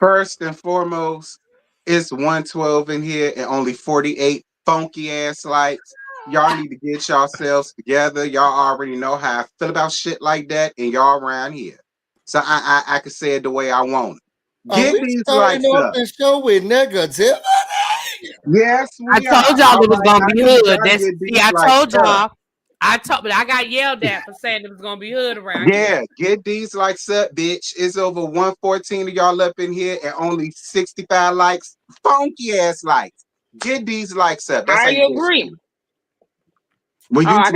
First and foremost, it's 112 in here and only 48 funky ass likes. Y'all need to get yourselves together. Y'all already know how I feel about shit like that, and y'all around here. So I can say it the way I want it. Get these likes up. The show with negativity. Yes, I told y'all it was gonna be hood. I told y'all. But I got yelled at for saying it was gonna be hood around here. Yeah, get these likes up, bitch. It's over 114 of y'all up in here and only 65 likes. Funky ass likes. Get these likes up. That's I agree. When you talk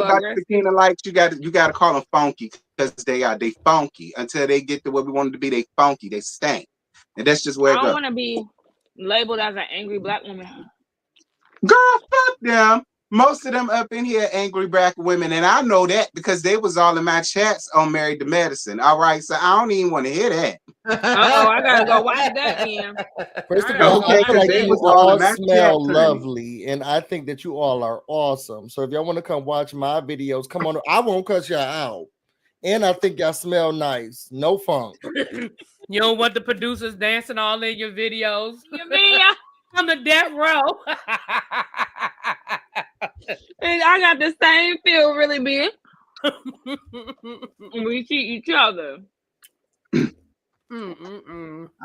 about Sakina likes, you gotta call them funky because they funky. Until they get to where we want them to be, they funky, they stank. And that's just where it goes. I don't want to be labeled as an angry black woman. Girl, fuck them. Most of them up in here angry black women, and I know that because they was all in my chats on Married to Medicine. All right, so I don't even want to hear that. I gotta go watch that, man. First of all, I feel like you all smell lovely, and I think that you all are awesome. So if y'all want to come watch my videos, come on. I won't cut y'all out, and I think y'all smell nice. No funk. You don't want the producers dancing all in your videos. You mean on the death row? And I got the same feel, really big. We cheat each other.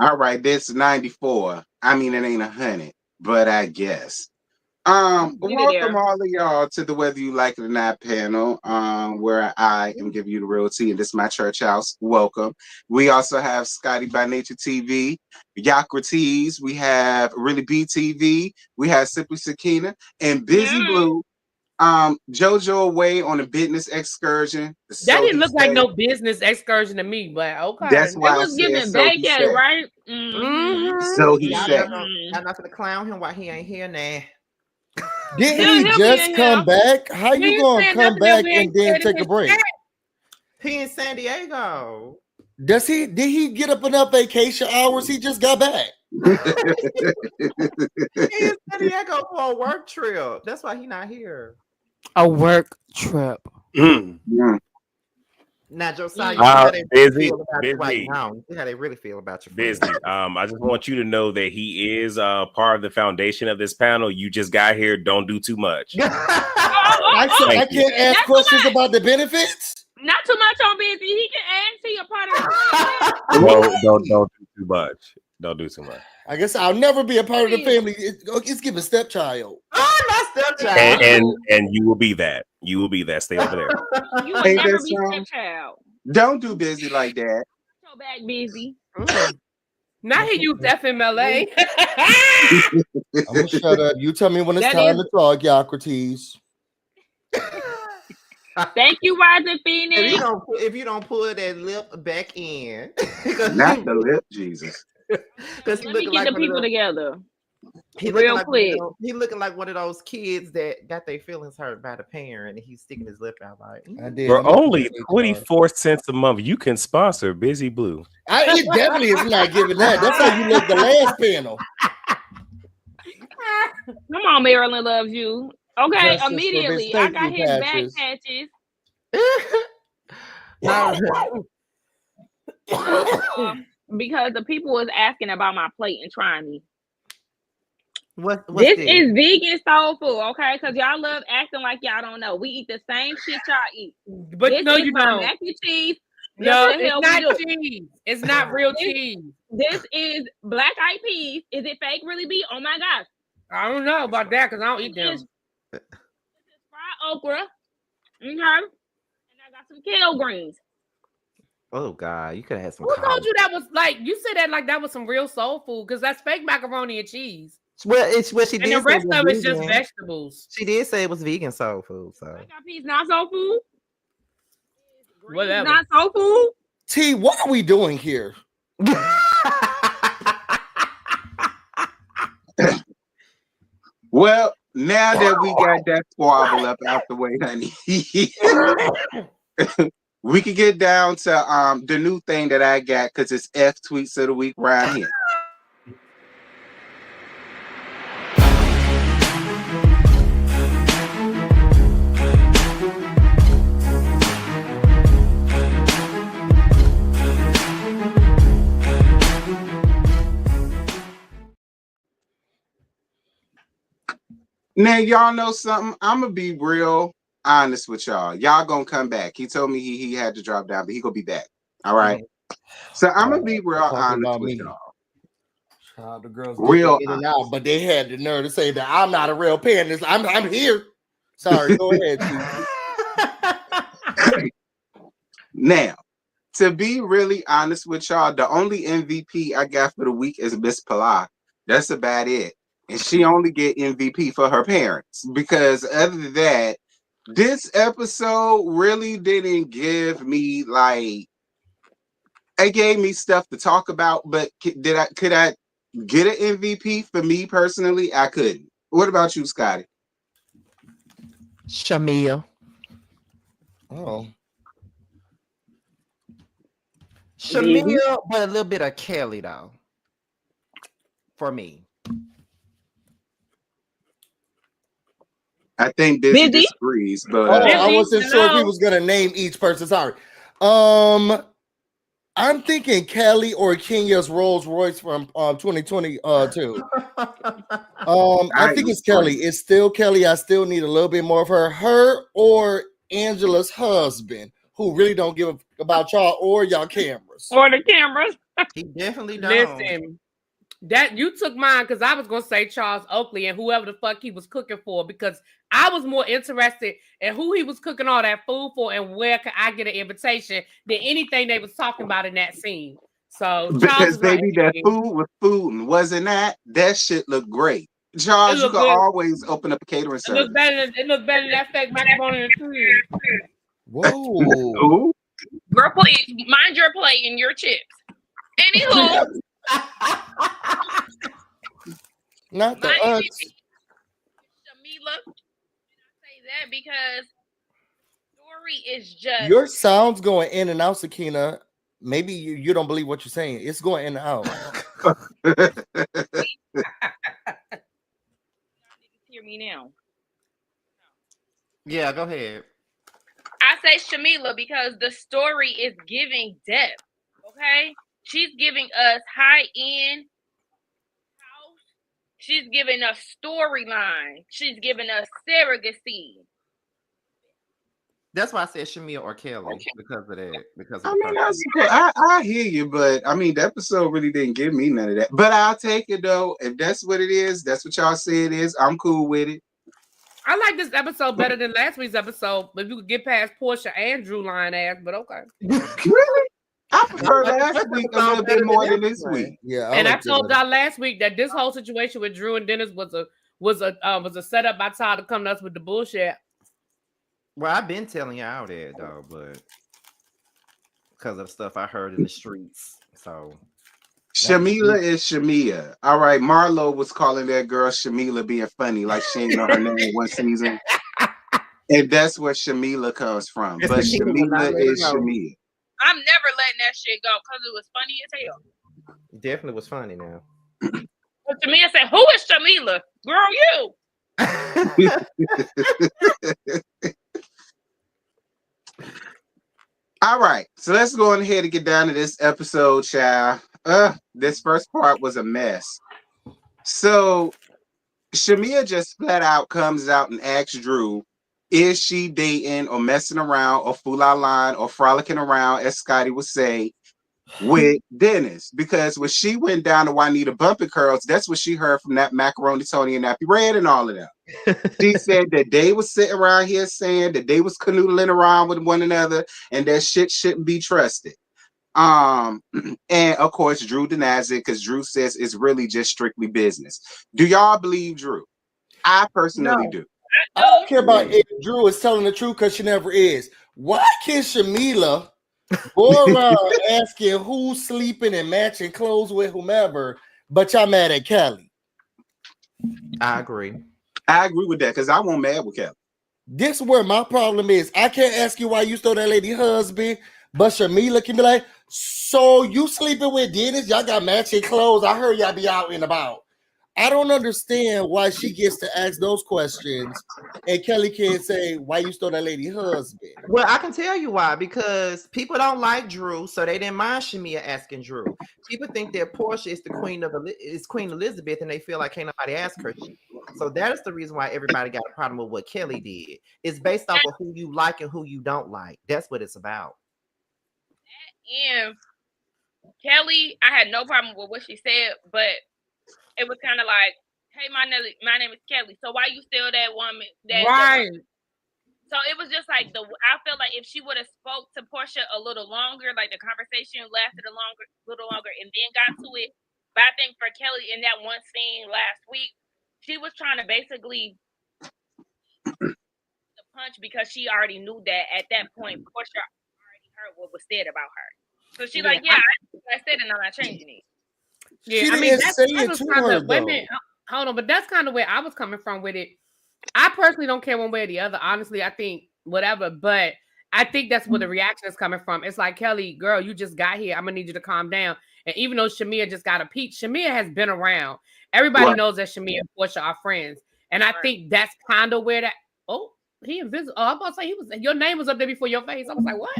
All right, this 94. I mean, it ain't 100, but I guess. Welcome all of y'all to the Whether You Like It or Not panel, where I am giving you the real tea, and this is my church house. Welcome. We also have ScottyByNatureTV, YahCraTeas. We have ReallyBTV. We have SimplySakina and BusyBlu. JoJo away on a business excursion. That didn't look like no business excursion to me, but okay. That's why it was giving bacon, right? So he said. I'm not gonna clown him while he ain't here now. Didn't he just come back? How you gonna come back and then take a break? He in San Diego. Did he get up enough vacation hours? He just got back. He in San Diego for a work trip. That's why he not here. A work trip. Now, Josiah, busy. Right now. See how they really feel about you. Busy. I just want you to know that he is part of the foundation of this panel. You just got here. Don't do too much. I can't ask questions about the benefits. Not too much on busy. He can ask. He a part of the Don't do too much. Don't do too much. I guess I'll never be a part of the family. It's giving stepchild. Oh, not stepchild. And you will be that. You will be that. Stay over there. You will never be stepchild. Don't do busy like that. Go back busy. Now he used FMLA. I'm gonna shut up. You tell me when it's time to talk, YahCraTeas. Thank you, Rising Phoenix. If you don't pull that lip back in, not the lip, Jesus. Let me get the people together. He real quick. He looking like one of those kids that got their feelings hurt by the parent, and he's sticking his lip out like. For only 24 cents a month, you can sponsor BusyBlu. It definitely is not giving that. That's how you look the last panel. Come on, Marilyn loves you. Okay, justice immediately. I got his back patches. Because the people was asking about my plate and trying me. This is vegan soul food, okay? Because y'all love acting like y'all don't know. We eat the same shit y'all eat. But this no, you don't. Mac and cheese. No, it's not cheese. It's not real cheese. This is black eyed peas. Is it fake? Really be? Oh my gosh. I don't know about that because I don't eat them. This is fried okra. Okay. And I got some kale greens. Oh God, you could have had some. Who told you that was like? You said that like that was some real soul food because that's fake macaroni and cheese. Well, it's what she did. And the rest of it's just vegetables. She did say it was vegan soul food. So black eyed peas not soul food. Whatever. Not soul food. T, what are we doing here? Well, now that we got that squabble up out the way, honey, we can get down to the new thing that I got because it's F tweets of the week right here. Now, y'all know something? I'm going to be real honest with y'all. Y'all going to come back. He told me he had to drop down, but he going to be back. All right? So I'm going to be real honest with y'all. The girls real in and out, but they had the nerve to say that I'm not a real parent. I'm here. Sorry, go ahead, Chief. Now, to be really honest with y'all, the only MVP I got for the week is Miss Pilar. That's about it. And she only get MVP for her parents. Because other than that, this episode really didn't give me like, it gave me stuff to talk about, but could I get an MVP for me personally? I couldn't. What about you, Scotty? Shamia. Oh. Shamia, but a little bit of Kelly though. For me. I think Busy disagrees, but I wasn't sure if he was gonna name each person. Sorry. I'm thinking Kelly or Kenya's Rolls Royce from 2022. I think it's Kelly. It's still Kelly. I still need a little bit more of her. Her or Angela's husband, who really don't give about y'all or y'all cameras. Or the cameras. He definitely don't. Listen, that you took mine because I was gonna say Charles Oakley and whoever the fuck he was cooking for, because I was more interested in who he was cooking all that food for and where could I get an invitation than anything they was talking about in that scene. So because baby, that food was food, and wasn't that shit looked great. Charles, you can always open up a catering service. It looks better than that fake macaroni and cheese. Whoa. Girl, please mind your plate and your chips. Anywho. Not the us. Shamila, I say that because story is just your sound's going in and out, Sakina. Maybe you don't believe what you're saying. It's going in and out. Hear me now. Yeah, go ahead. I say Shamila because the story is giving depth. Okay, she's giving us high-end house. She's giving us storyline. She's giving us surrogacy. That's why I said Shamia or Kelly because of that. Because I mean, I hear you, but I mean, the episode really didn't give me none of that. But I'll take it though. If that's what it is, that's what y'all say it is. I'm cool with it. I like this episode better than last week's episode. If you could get past Porsha and Drew line ass, but okay. Really? I prefer last week a little bit more than this week. Yeah, I told y'all last week that this whole situation with Drew and Dennis was a setup by Todd to come to us with the bullshit. Well, I've been telling y'all that though, but because of stuff I heard in the streets. So Shamila is Shamia. All right, Marlo was calling that girl Shamila being funny, like she ain't know her name one season. And that's where Shamila comes from. But Shamila is Shamia. I'm never letting that shit go because it was funny as hell. It definitely was funny now. But Shamia said, "Who is Shamila? Girl, you." All right, so let's go ahead and get down to this episode, child. This first part was a mess. So Shamia just flat out comes out and asks Drew, is she dating or messing around or fool line or frolicking around, as Scotty would say, with Dennis? Because when she went down to Juanita Bumpy Curls, that's what she heard from that Macaroni Tony and Nappy Red and all of that. She said that they was sitting around here saying that they was canoodling around with one another and that shit shouldn't be trusted. And of course Drew denies it because Drew says it's really just strictly business. Do y'all believe Drew? I personally do. I don't care about if Drew is telling the truth because she never is. Why can Shamila go around asking who's sleeping and matching clothes with whomever, but y'all mad at Kelly? I agree with that because I won't mad with Kelly. This is where my problem is. I can't ask you why you stole that lady husband, but Shamila can be like, so you sleeping with Dennis? Y'all got matching clothes. I heard y'all be out and about. I don't understand why she gets to ask those questions and Kelly can't say why you stole that lady husband. Well, I can tell you why, because people don't like Drew, so they didn't mind Shamia asking Drew. People think that Porsha is the Queen Elizabeth, and they feel like can't nobody ask her. So that is the reason why everybody got a problem with what Kelly did. It's based off of who you like and who you don't like. That's what it's about. And Kelly, I had no problem with what she said, but it was kind of like, hey, my name is Kelly. So why you still that woman? Right. So it was just like I feel like if she would have spoke to Porsha a little longer, like the conversation lasted a little longer, and then got to it. But I think for Kelly in that one scene last week, she was trying to basically the punch because she already knew that at that point Porsha already heard what was said about her. So she's like, yeah, I said it, and I'm not changing it. Yeah, I mean, that's kind of, wait a minute, hold on, but that's kind of where I was coming from with it. I personally don't care one way or the other. Honestly, I think whatever, but I think that's where the reaction is coming from. It's like, Kelly, girl, you just got here. I'm gonna need you to calm down. And even though Shamia just got a peach, Shamia has been around. Everybody knows that Shamia and Porsha are friends, and I think that's kind of where that. Oh, he invisible. Oh, I'm about to say your name was up there before your face. I was like, what?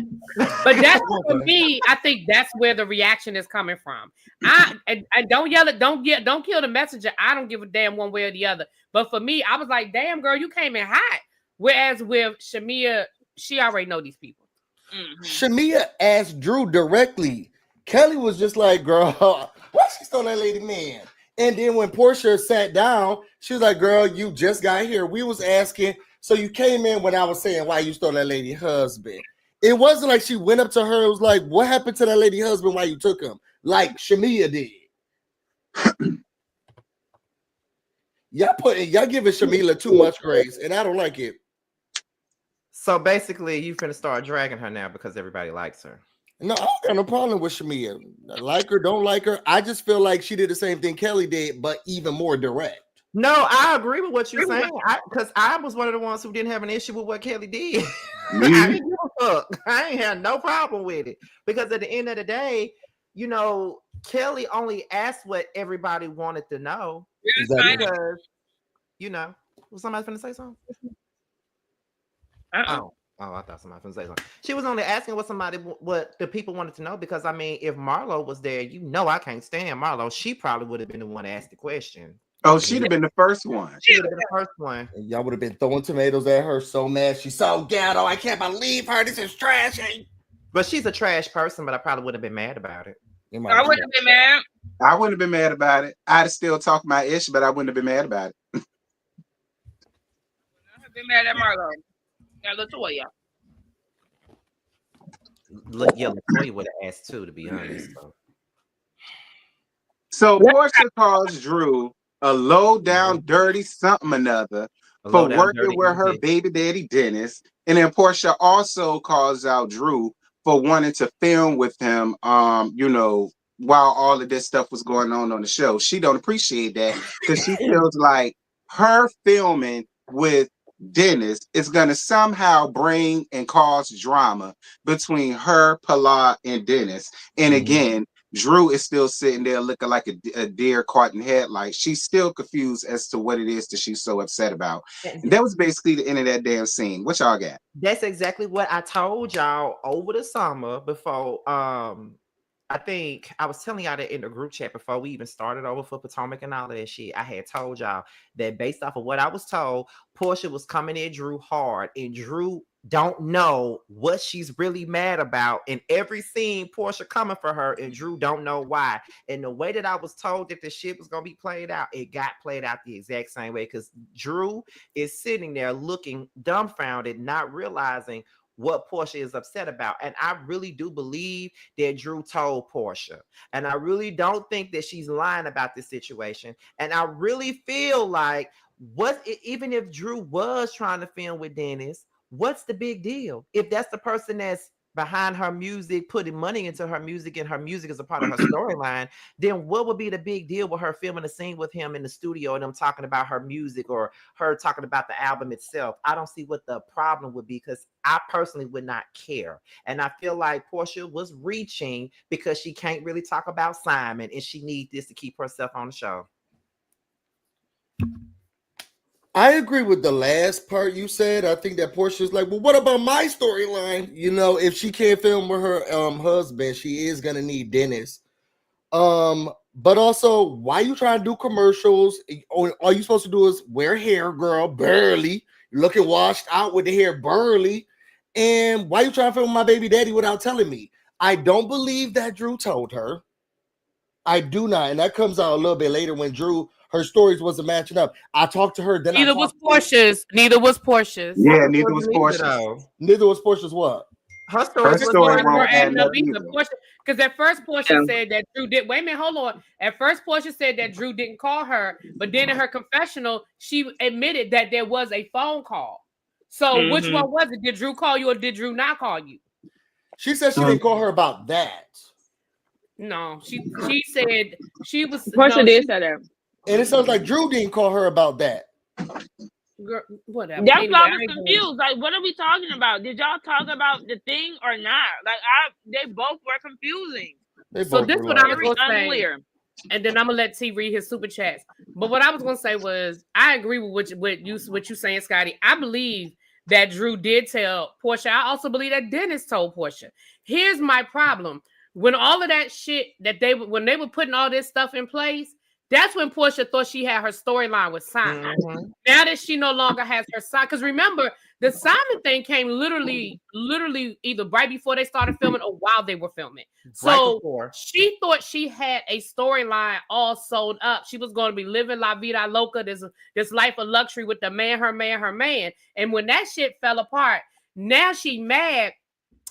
But that's for me. I think that's where the reaction is coming from. I don't yell it. Don't kill the messenger. I don't give a damn one way or the other. But for me, I was like, damn, girl, you came in hot. Whereas with Shamia, she already know these people. Mm-hmm. Shamia asked Drew directly. Kelly was just like, girl, why she stole that lady man? And then when Porsha sat down, she was like, girl, you just got here. We was asking, so you came in when I was saying why you stole that lady husband. It wasn't like she went up to her. It was like, what happened to that lady husband? Why you took him? Like Shamia did. Y'all giving Shamila too much grace, and I don't like it. So basically, you finna start dragging her now because everybody likes her. No, I don't got no problem with Shamia. Like her, don't like her. I just feel like she did the same thing Kelly did, but even more direct. No, I agree with what you're saying. Because I was one of the ones who didn't have an issue with what Kelly did. I didn't give a fuck. I ain't had no problem with it. Because at the end of the day, you know, Kelly only asked what everybody wanted to know. Exactly. Because, you know, was somebody finna say something? Oh, I thought somebody was gonna say something. She was only asking what the people wanted to know because I mean, if Marlo was there, you know, I can't stand Marlo. She probably would have been the one to ask the question. Oh, she'd have been the first one. She would have been the first one. And y'all would have been throwing tomatoes at her so mad. She's so ghetto. I can't believe her. This is trash. But she's a trash person. But I probably would have been mad about it. I wouldn't have been mad. I wouldn't have been mad about it. I'd still talk my ish, but I wouldn't have been mad about it. I would have been mad at Marlo. Yeah, LaToya. Yeah, LaToya would have asked too, to be honest. So Porsha calls Drew a low down, dirty something another for working with her baby daddy Dennis, and then Porsha also calls out Drew for wanting to film with him. You know, while all of this stuff was going on the show, she don't appreciate that because she feels like her filming with Dennis is going to somehow bring and cause drama between her, Pilar, and Dennis. And again, Drew is still sitting there looking like a deer caught in headlights. She's still confused as to what it is that she's so upset about. And that was basically the end of that damn scene. What y'all got? That's exactly what I told y'all over the summer before. I think I was telling y'all that in the group chat before we even started over for Potomac and all of that shit. I had told y'all that based off of what I was told, Porsha was coming at Drew hard, and Drew don't know what she's really mad about. In every scene, Porsha coming for her, and Drew don't know why. And the way that I was told that the shit was gonna be played out, it got played out the exact same way. Because Drew is sitting there looking dumbfounded, not realizing what Porsha is upset about. And I really do believe that Drew told Porsha. And I really don't think that she's lying about this situation. And I really feel like even if Drew was trying to film with Dennis, what's the big deal? If that's the person that's behind her music, putting money into her music, and her music is a part of her storyline, then what would be the big deal with her filming a scene with him in the studio and them talking about her music or her talking about the album itself? I don't see what the problem would be, because I personally would not care. And I feel like Porsha was reaching because she can't really talk about Simon, and she needs this to keep herself on the show. I agree with the last part you said. I think that Porsha's like, well, what about my storyline? You know, if she can't film with her husband, she is gonna need Dennis. But also, why you trying to do commercials? All you supposed to do is wear hair, girl, barely. You're looking washed out with the hair burly. And why you trying to film my baby daddy without telling me? I don't believe that Drew told her. I do not. And that comes out a little bit later when her stories wasn't matching up. I talked to her. Then neither was Portia's. Neither was Portia's. Yeah, neither was Portia's. Neither was Portia's what? Her story won't add up either. Because at first Porsha said that Drew did. Wait a minute, hold on. At first Porsha said that Drew didn't call her, but then in her confessional, she admitted that there was a phone call. So which one was it? Did Drew call you or did Drew not call you? She said she didn't call her about that. No, she said she was. Porsha did say that, and it sounds like Drew didn't call her about that. Girl, whatever. That's why I was confused. Like, what are we talking about? Did y'all talk about the thing or not? Like, they both were confusing. So this is what I was going to say, and then I'm gonna let T read his super chats. But what I was going to say was, I agree with what you saying, Scotty. I believe that Drew did tell Porsha. I also believe that Dennis told Porsha. Here's my problem: when all of that shit when they were putting all this stuff in place. That's when Porsha thought she had her storyline with Simon. Now that she no longer has her Simon, because remember, the Simon thing came literally either right before they started filming or while they were filming. So she thought she had a storyline all sold up. She was going to be living La Vida Loca, this life of luxury with the man, her man. And when that shit fell apart, now she mad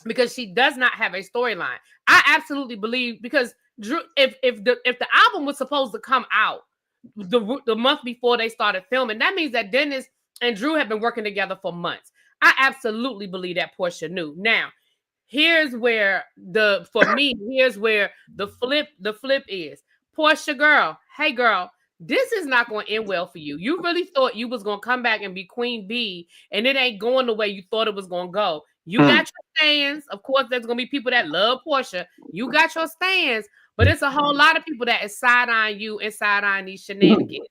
because she does not have a storyline. I absolutely believe because Drew, if the album was supposed to come out the month before they started filming, that means that Dennis and Drew have been working together for months. I absolutely believe that Porsha knew. Now, here's where the flip is. Porsha girl, hey girl, this is not going to end well for you. You really thought you was going to come back and be Queen Bee, and it ain't going the way you thought it was going to go. You got your stands. Of course, there's going to be people that love Porsha. You got your stands. But it's a whole lot of people that is side-eyeing you and side-eyeing these shenanigans.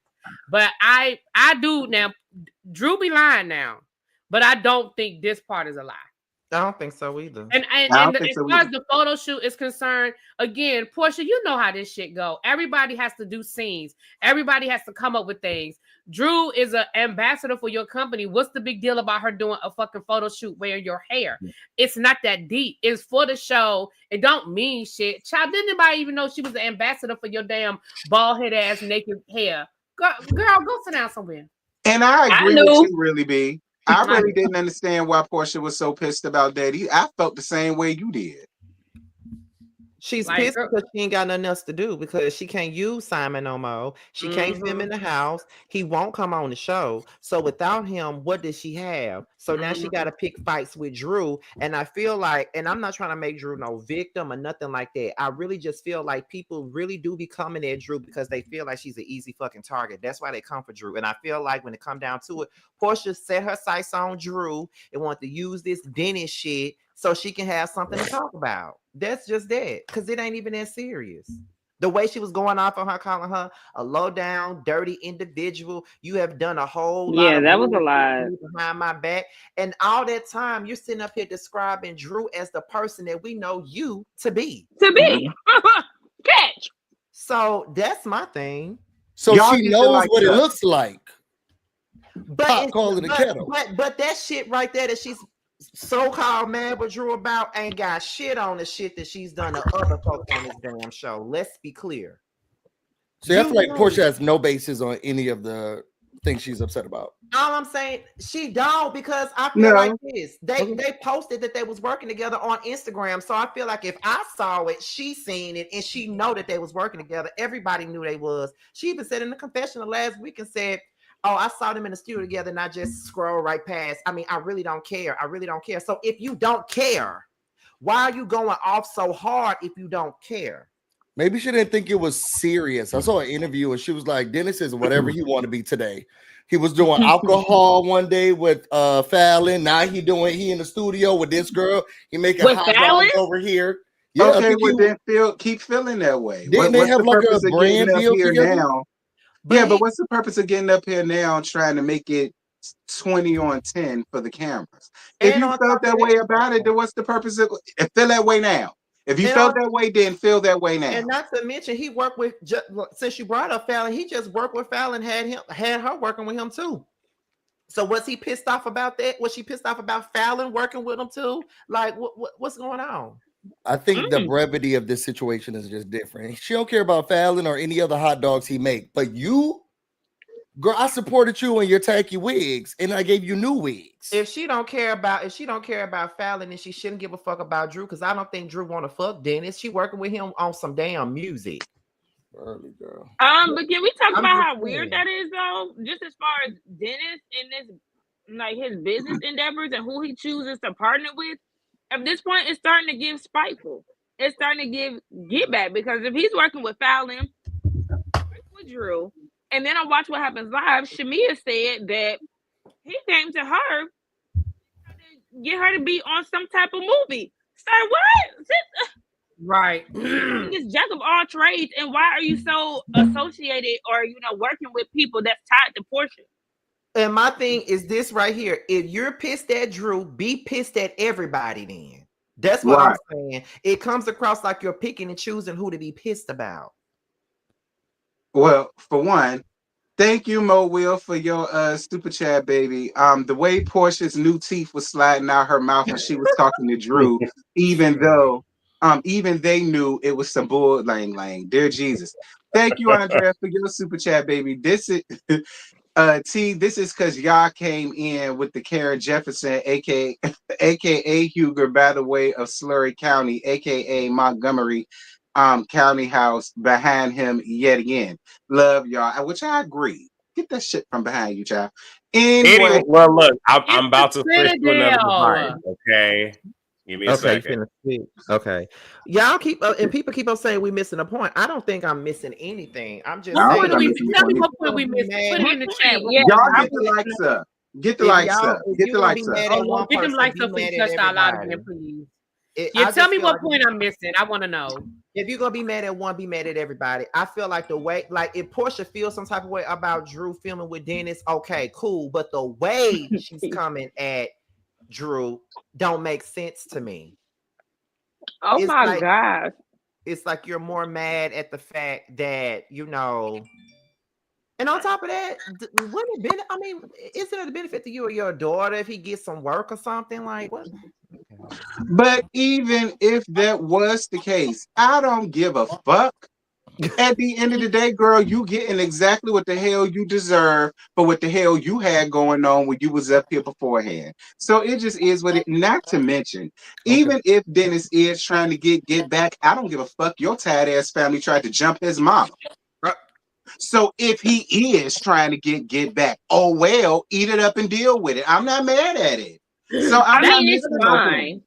But I do now. Drew be lying now, but I don't think this part is a lie. I don't think so either. And as far as the photo shoot is concerned, again, Porsha, you know how this shit go. Everybody has to do scenes. Everybody has to come up with things. Drew is an ambassador for your company. What's the big deal about her doing a fucking photo shoot wearing your hair? It's not that deep. It's for the show. It don't mean shit. Child, didn't anybody even know she was the ambassador for your damn bald head ass naked hair? Girl, go sit down somewhere. And I agree with you, really, B. I really didn't understand why Porsha was so pissed about that. I felt the same way you did. She's pissed because she ain't got nothing else to do because she can't use Simon no more. She can't film in the house. He won't come on the show. So without him, what does she have? So now she got to pick fights with Drew. And I feel like, and I'm not trying to make Drew no victim or nothing like that. I really just feel like people really do be coming at Drew because they feel like she's an easy fucking target. That's why they come for Drew. And I feel like when it come down to it, Porsha set her sights on Drew and want to use this Dennis shit so she can have something to talk about. That's just that, because it ain't even that serious. The way she was going off on her, calling her a low down, dirty individual. You have done a whole lot. Yeah, that was a lie behind my back. And all that time, you're sitting up here describing Drew as the person that we know you to be. Catch. So that's my thing. So she knows what it looks like. But calling the kettle. But that shit right there that she's so-called mad with Drew about ain't got shit on the shit that she's done to other folks on this damn show. Let's be clear. So I feel like Porsha has no basis on any of the things she's upset about. All I'm saying, she don't, because I feel like this. They posted that they was working together on Instagram. So I feel like if I saw it, she seen it, and she know that they was working together. Everybody knew they was. She even said in the confessional last week and said, oh, I saw them in the studio together and I just scroll right past. I mean, I really don't care. So if you don't care, why are you going off so hard if you don't care? Maybe she didn't think it was serious. I saw an interview and she was like, Dennis is whatever he want to be today. He was doing alcohol one day with Fallon. Now he in the studio with this girl. He making hot dogs over here. Yeah, okay, well then keep feeling that way. Didn't they have like a brand deal together? Now? But but what's the purpose of getting up here now trying to make it 20 on 10 for the cameras? If you felt that way about it, then what's the purpose of it? Feel that way now. If you felt that way, then feel that way now. And not to mention, he worked with, since you brought up Fallon, he just worked with Fallon, had her working with him too. So was he pissed off about that? Was she pissed off about Fallon working with him too? Like, what's going on? I think the brevity of this situation is just different. She don't care about Fallon or any other hot dogs he make, but you, girl, I supported you in your tacky wigs, and I gave you new wigs. If she don't care about Fallon, then she shouldn't give a fuck about Drew, because I don't think Drew want to fuck Dennis. She working with him on some damn music. Early girl. But can we talk about how weird that is, though? Just as far as Dennis and this, like, his business endeavors and who he chooses to partner with. At this point, it's starting to give spiteful. It's starting to get back, because if he's working with Fallon, with Drew, and then I watch What Happens Live, Shamia said that he came to her to get her to be on some type of movie. Sir, what? Right. This jack of all trades, and why are you so associated or working with people that's tied to Porsha? And my thing is this right here. If you're pissed at Drew, be pissed at everybody then. That's what I'm saying. It comes across like you're picking and choosing who to be pissed about. Well, for one, thank you, Mo Will, for your super chat, baby. The way Portia's new teeth was sliding out her mouth when she was talking to Drew, even though even they knew it was some bull lang. Dear Jesus. Thank you, Andrea, for your super chat, baby. This is this is because y'all came in with the Karen Jefferson, aka Huger, by the way of Slurry County, aka Montgomery County House behind him yet again. Love y'all, which I agree. Get that shit from behind you, child. Anyway, well, look, I'm about to switch to another device. Okay. Give me a second. Okay. Y'all keep and people keep on saying we missing a point. I don't think I'm missing anything. I'm just saying. Tell me what point we missed. Put it in the chat. Y'all get the likes up. Get the likes up. Get the likes up. Get them likes up and touch our live again, please. Tell me what point I'm missing. I want to know. If you're gonna be mad at one, be mad at everybody. I feel like the way, like if Porsha feels some type of way about Drew filming with Dennis, okay, cool. But the way she's coming at Drew don't make sense to me. Oh my God. It's like you're more mad at the fact that, and on top of that, wouldn't it isn't it a benefit to you or your daughter if he gets some work or something? Like what? But even if that was the case, I don't give a fuck. At the end of the day, girl, you getting exactly what the hell you deserve for what the hell you had going on when you was up here beforehand. So it just is what it. Not to mention, even if Dennis is trying to get back, I don't give a fuck. Your tired ass family tried to jump his mama. So if he is trying to get back, oh well, eat it up and deal with it. I'm not mad at it. So I'm not missing no point.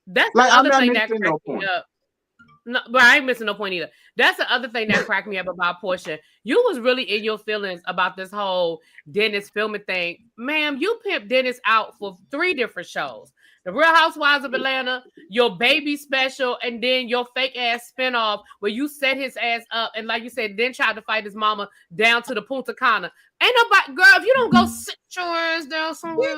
That's the other thing that cracked me up. No, but I ain't missing no point either. That's the other thing that cracked me up about Porsha. You was really in your feelings about this whole Dennis filming thing. Ma'am, you pimped Dennis out for 3 different shows. The Real Housewives of Atlanta, your baby special, and then your fake ass spinoff where you set his ass up and, like you said, then tried to fight his mama down to the Punta Cana. Ain't nobody, girl, if you don't go sit your ass down somewhere.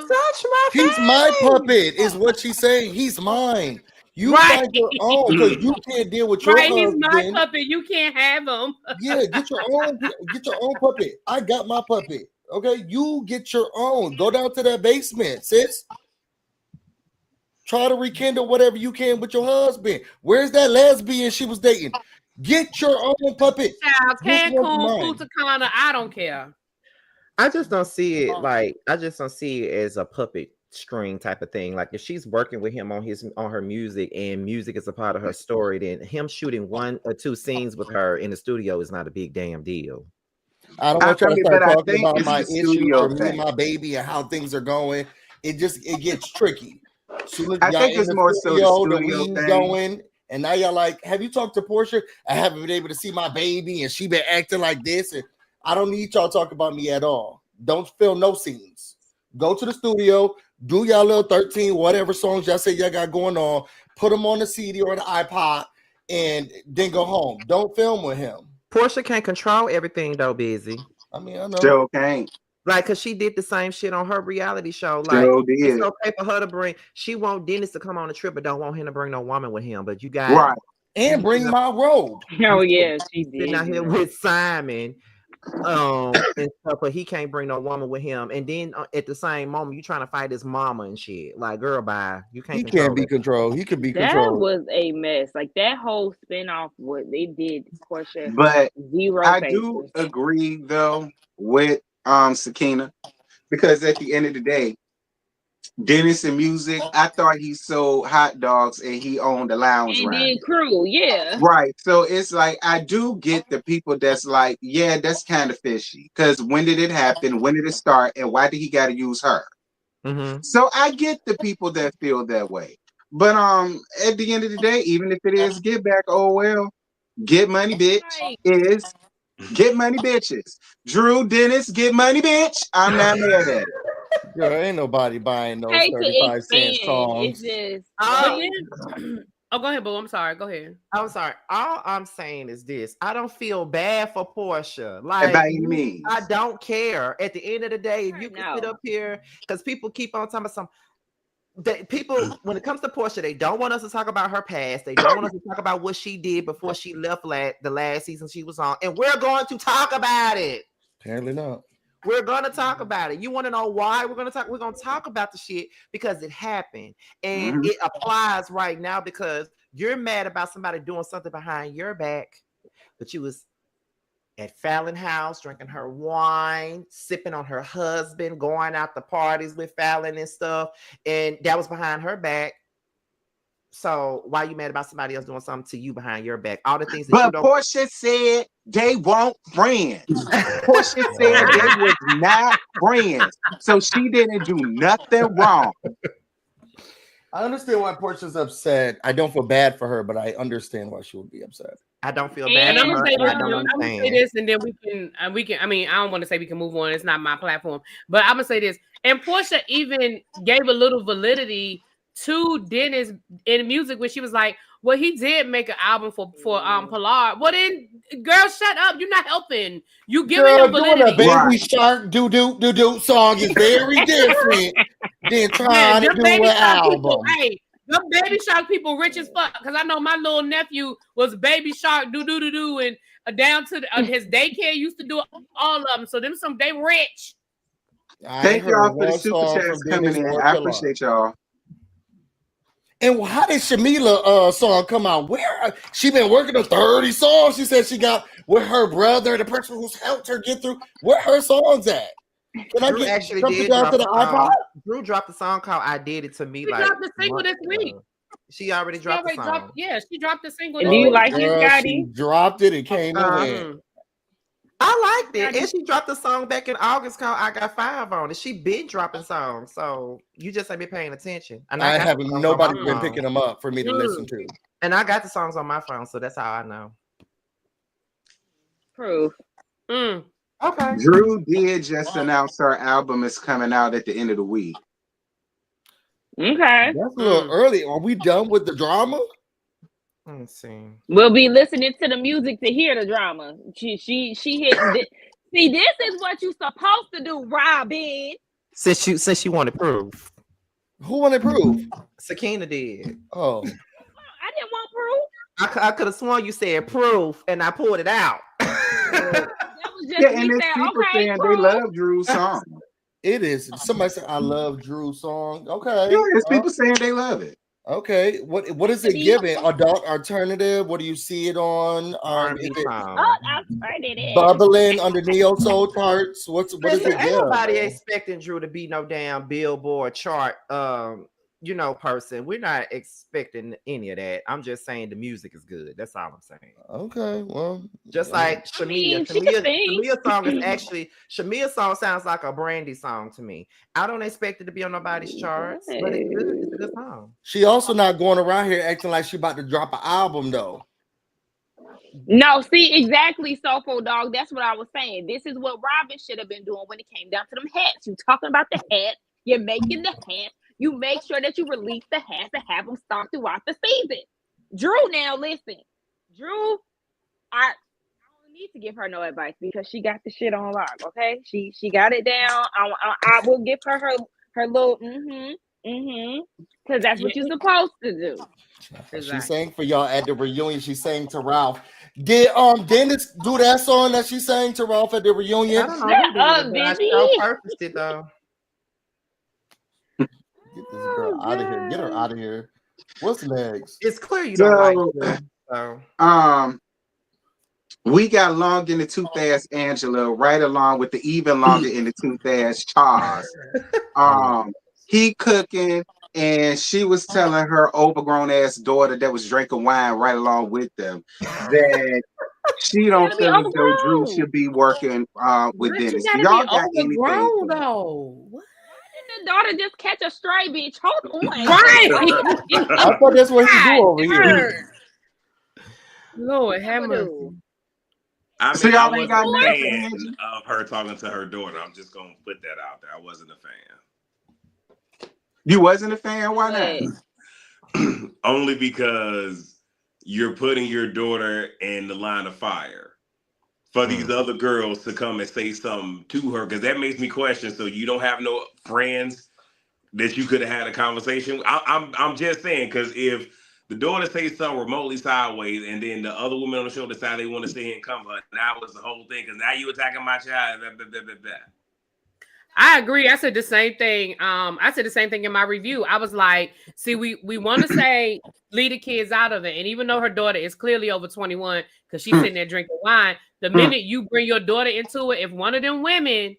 He's my puppet, is what she's saying. He's mine. You find your own because you can't deal with your husband. He's my puppet. You can't have him. Yeah, get your own puppet. I got my puppet. Okay, you get your own. Go down to that basement, sis. Try to rekindle whatever you can with your husband. Where's that lesbian she was dating? Get your own puppet. Cancun, Punta Cana, I don't care. I just don't see it as a puppet string type of thing. Like if she's working with him on her music and music is a part of her story, then him shooting 1 or 2 scenes with her in the studio is not a big damn deal. I don't want you to start talking about my issue or me and my baby and how things are going. It gets tricky. I think it's more so the studio thing. Going, and now y'all like, have you talked to Porsha? I haven't been able to see my baby, and she been acting like this, and I don't need y'all talk about me at all. Don't film no scenes. Go to the studio, do y'all little 13 whatever songs y'all say y'all got going on, put them on the CD or the iPod, and then go home. Don't film with him. Porsha can't control everything though, Busy. I mean, I know. Still can't. Like, cause she did the same shit on her reality show. Like, Sure it's did. okay for her to bring. She want Dennis to come on the trip, but don't want him to bring no woman with him. But you got Right. And bring my robe. Oh yeah, she sitting did. out here with Simon, and stuff, but he can't bring no woman with him. And then at the same moment, you trying to fight his mama and shit. Like, girl, bye. You can't. He can't be controlled. He could be That controlled. was a mess. Like that whole spinoff, what they did, Porsha. But Zero. I do agree though with Sakina, because at the end of the day, Dennis in music, I thought he sold hot dogs and he owned a lounge And right. then crew, yeah. Right. So it's like I do get the people that's like, yeah, that's kind of fishy. Because when did it happen? When did it start? And why did he got to use her? Mm-hmm. So I get the people that feel that way. But at the end of the day, even if it is get back, oh well, get money, bitch. Is get money, bitches. Drew, Dennis, get money, bitch. I'm not mad at it. Girl, ain't nobody buying those 35-cent songs. It's just, oh, go ahead, boo. I'm sorry. Go ahead. I'm sorry. All I'm saying is this: I don't feel bad for Porsha. Like, by any means. I don't care. At the end of the day, if you can sit up here, because people keep on talking about some. People, when it comes to Porsha, they don't want us to talk about her past. They don't want us to talk about what she did before she left the last season she was on, and we're going to talk about it. Apparently not. We're gonna talk about it. You want to know why we're gonna talk? We're gonna talk about the shit because it happened, and it applies right now because you're mad about somebody doing something behind your back, but you was at Fallon house drinking her wine, sipping on her husband, going out to parties with Fallon and stuff, and that was behind her back. So why are you mad about somebody else doing something to you behind your back? All the things that you don't. Porsha said they weren't friends. Porsha said they was not friends. So she didn't do nothing wrong. I understand why Portia's upset. I don't feel bad for her, but I understand why she would be upset. I don't feel bad. I'm gonna say this, and then we can. I mean, I don't want to say we can move on. It's not my platform, but I'm gonna say this. And Porsha even gave a little validity to Dennis in music when she was like, well, he did make an album for Pilar. Well, then, girl, shut up. You're not helping. You giving him validity. Doing a Baby Shark do song is very different than trying to do an album. People, hey, the Baby Shark people rich as fuck. Because I know my little nephew was Baby Shark do and down to his daycare used to do all of them. So they rich. Thank y'all for the super chats coming in. I appreciate y'all. And how did Shamila song come out? Where she been working on 30 songs? She said she got with her brother, the person who's helped her get through. Where her songs at? Can I get something down to the iPod? Drew dropped a song called "I Did It to Me." She dropped the single this week. She already dropped the song. She dropped the single. Do you like it, Scotty? She dropped it and came in. I liked it. And she dropped a song back in August called I Got 5 on it. She been dropping songs. So you just ain't been paying attention. And I haven't nobody been picking them up for me to listen to. And I got the songs on my phone, so that's how I know. Proof. Okay. Drew did just announce her album is coming out at the end of the week. Okay. That's a little early. Are we done with the drama? Let's see. We'll be listening to the music to hear the drama. She hit. See, this is what you supposed to do, Robin. Since you wanted proof. Who wanted proof? Sakina did. Oh. I didn't want proof. I could have sworn you said proof, and I pulled it out. That was just and there's people saying proof. they love Drew's song. It is. Somebody said I love Drew's song. Okay. Yeah, there's people saying they love it. Okay, what is it giving? Adult alternative? What do you see it on? Bubbling under neo soul charts. What is it? Ain't nobody expecting Drew to be no damn Billboard chart person. We're not expecting any of that. I'm just saying the music is good. That's all I'm saying. Okay, well, just like Shamia. Shamia's song is actually Shamia's song sounds like a Brandy song to me. I don't expect it to be on nobody's charts, but it's good. It's a good song. She also not going around here acting like she about to drop an album though. No, see, exactly, Soulful Dog. That's what I was saying. This is what Robin should have been doing when it came down to them hats. You talking about the hat, you're making the hat. You make sure that you release the hats and have them stop throughout the season. Drew, now listen. Drew, I don't need to give her no advice because she got the shit on lock. Okay, she got it down. I will give her little because that's what you're supposed to do. Exactly. She sang for y'all at the reunion. She sang to Ralph. Did Dennis do that song that she sang to Ralph at the reunion? I don't know. I purposed it though. Get this girl out of here. Get her out of here. What's next? It's clear you don't like her. We got long in the tooth ass Angela, right along with the even longer in the tooth ass Charles. He cooking, and she was telling her overgrown ass daughter that was drinking wine right along with them that she don't feel as though Drew should be working with Dennis. Y'all got anything? Though. What? The daughter just catch a stray bitch. Hold on. Right. I thought that's what he do over here. Lord have mercy. I mean, I wasn't a fan of her talking to her daughter. I'm just gonna put that out there. I wasn't a fan. You wasn't a fan? Why not? Only because you're putting your daughter in the line of fire for these other girls to come and say something to her, because that makes me question. So you don't have no friends that you could have had a conversation. I'm just saying, because if the daughter says something remotely sideways, and then the other women on the show decide they want to sit here and comfort, that was the whole thing. Because now you attacking my child. I agree. I said the same thing. I said the same thing in my review. I was like, see, we want to say leave the kids out of it. And even though her daughter is clearly over 21 because she's sitting there drinking wine, the minute you bring your daughter into it, if one of them women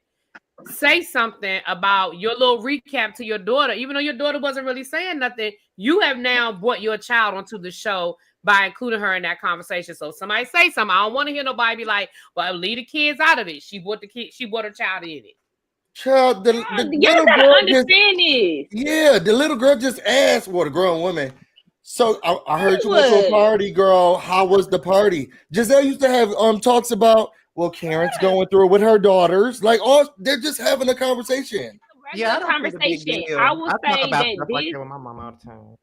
say something about your little recap to your daughter, even though your daughter wasn't really saying nothing, you have now brought your child onto the show by including her in that conversation. So somebody say something. I don't want to hear nobody be like, well, leave the kids out of it. She brought her child in it. Child, the little girl understand this. Yeah, the little girl just asked, the grown woman. So I heard you went to a party, girl. How was the party? Giselle used to have talks about, well, Karen's going through it with her daughters. Like, they're just having a conversation. Yeah, conversation. I will say that this with my mom all the time.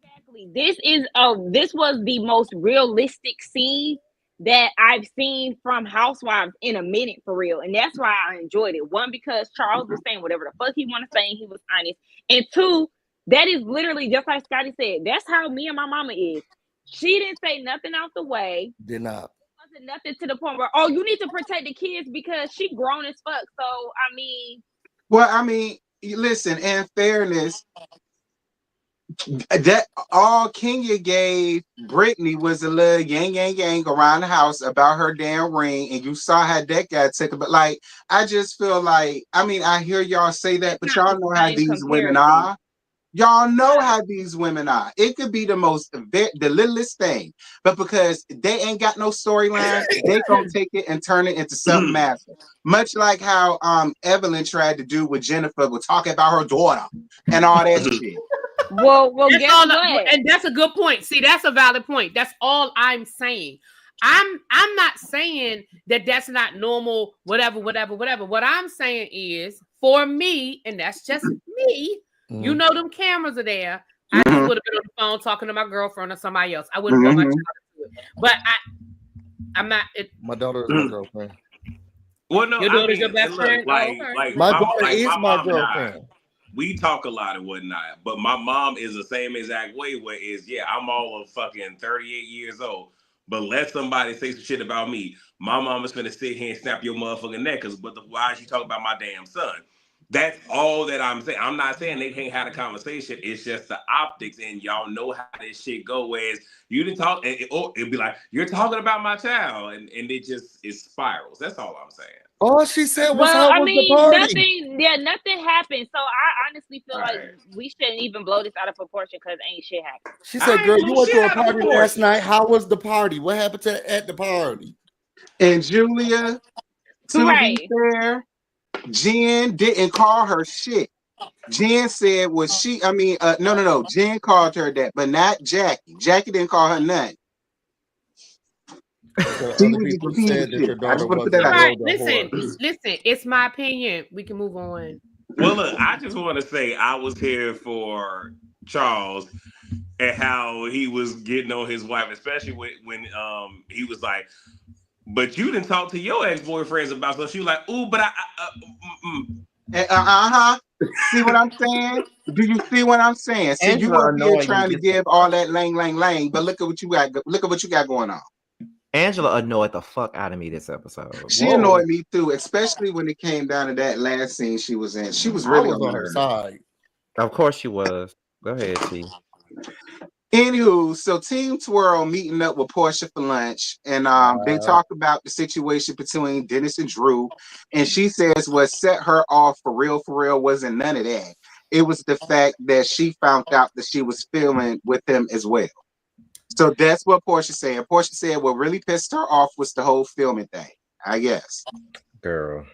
Exactly. This was the most realistic scene that I've seen from Housewives in a minute, for real. And that's why I enjoyed it. One, because Charles was saying whatever the fuck he want to say, and he was honest. And two, that is literally just like Scotty said. That's how me and my mama is. She didn't say nothing out the way. Did not. It wasn't nothing to the point where, you need to protect the kids because she grown as fuck. So, I mean. Well, I mean, listen, in fairness, that all Kenya gave Britney was a little yang around the house about her damn ring, and you saw how that guy took it. But like, I just feel like, I mean, I hear y'all say that, but y'all know how these women are. Y'all know how these women are. It could be the littlest thing, but because they ain't got no storyline, they gonna take it and turn it into something massive. Much like how Evelyn tried to do with Jennifer, with talking about her daughter and all that shit. Well, guess what? And that's a good point. See, that's a valid point. That's all I'm saying. I'm not saying that that's not normal, whatever. What I'm saying is, for me, and that's just me, you know them cameras are there. I just would have been on the phone talking to my girlfriend or somebody else. I wouldn't want my child to do it. But I'm not. My daughter is my girlfriend. Well, no, your daughter's your best friend? Like my daughter is my girlfriend. We talk a lot and whatnot, but my mom is the same exact way. Where I'm all of fucking 38 years old, but let somebody say some shit about me, my mom is gonna sit here and snap your motherfucking neck. Why is she talking about my damn son? That's all that I'm saying. I'm not saying they can't have a conversation. It's just the optics, and y'all know how this shit go. Whereas you didn't talk, it'd be like, you're talking about my child, and it spirals. That's all I'm saying. All she said was, how was the party? Nothing happened. So I honestly feel like we shouldn't even blow this out of proportion because ain't shit happened. She said, girl, you went to a party last night. How was the party? What happened at the party? And Julia, to be fair, Jen didn't call her shit. Jen said no. Jen called her that, but not Jackie. Jackie didn't call her nothing. Listen, it's my opinion. We can move on. Well, look, I just want to say I was here for Charles and how he was getting on his wife, especially when he was like, But you didn't talk to your ex-boyfriends about so she was like, ooh, but See what I'm saying? Do you see what I'm saying? See, you up here trying to give all that lang, but look at what you got. Look at what you got going on. Angela annoyed the fuck out of me this episode. She annoyed me too, especially when it came down to that last scene she was in. She was really on her side. Of course she was. Go ahead, T. Anywho, so Team Twirl meeting up with Porsha for lunch, and they talk about the situation between Dennis and Drew, and she says what set her off for real wasn't none of that. It was the fact that she found out that she was filming with him as well. So that's what Porsha said. Porsha said what really pissed her off was the whole filming thing, I guess. Girl.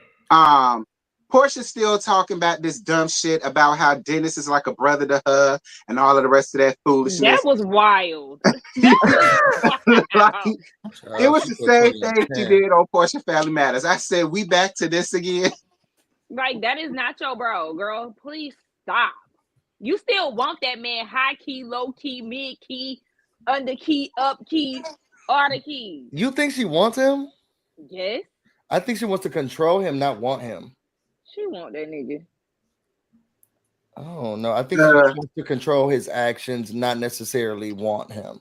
Porsha's still talking about this dumb shit about how Dennis is like a brother to her and all of the rest of that foolishness. That was wild. Like, it was the same thing she did on Porsha Family Matters. I said, we back to this again. Like, that is not your bro, girl. Please stop. You still want that man high key, low key, mid key, under key, up key, all the keys. You think she wants him? Yes. I think she wants to control him, not want him. She want that nigga. Oh no, I think she wants to control his actions, not necessarily want him.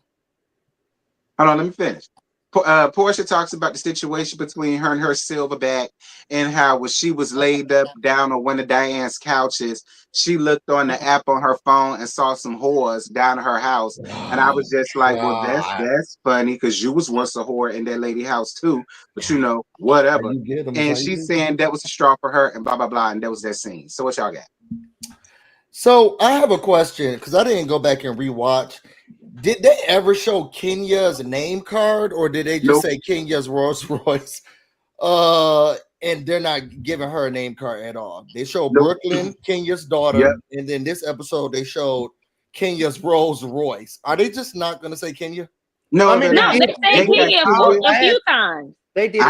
Hold on, let me finish. Porsha talks about the situation between her and her Silverback, and how when she was laid up down on one of Diane's couches, she looked on the app on her phone and saw some whores down at her house. And I was just like, well, that's funny, because you was once a whore in that lady house too. But you know, whatever. And she's saying that was a straw for her and blah, blah, blah. And that was that scene. So what y'all got? So I have a question, because I didn't go back and rewatch. Did they ever show Kenya's name card, or did they just say Kenya's Rolls Royce? And they're not giving her a name card at all. They showed Brooklyn, Kenya's daughter, and then this episode they showed Kenya's Rolls Royce. Are they just not going to say Kenya? No, I mean, they say Kenya a few times. They did.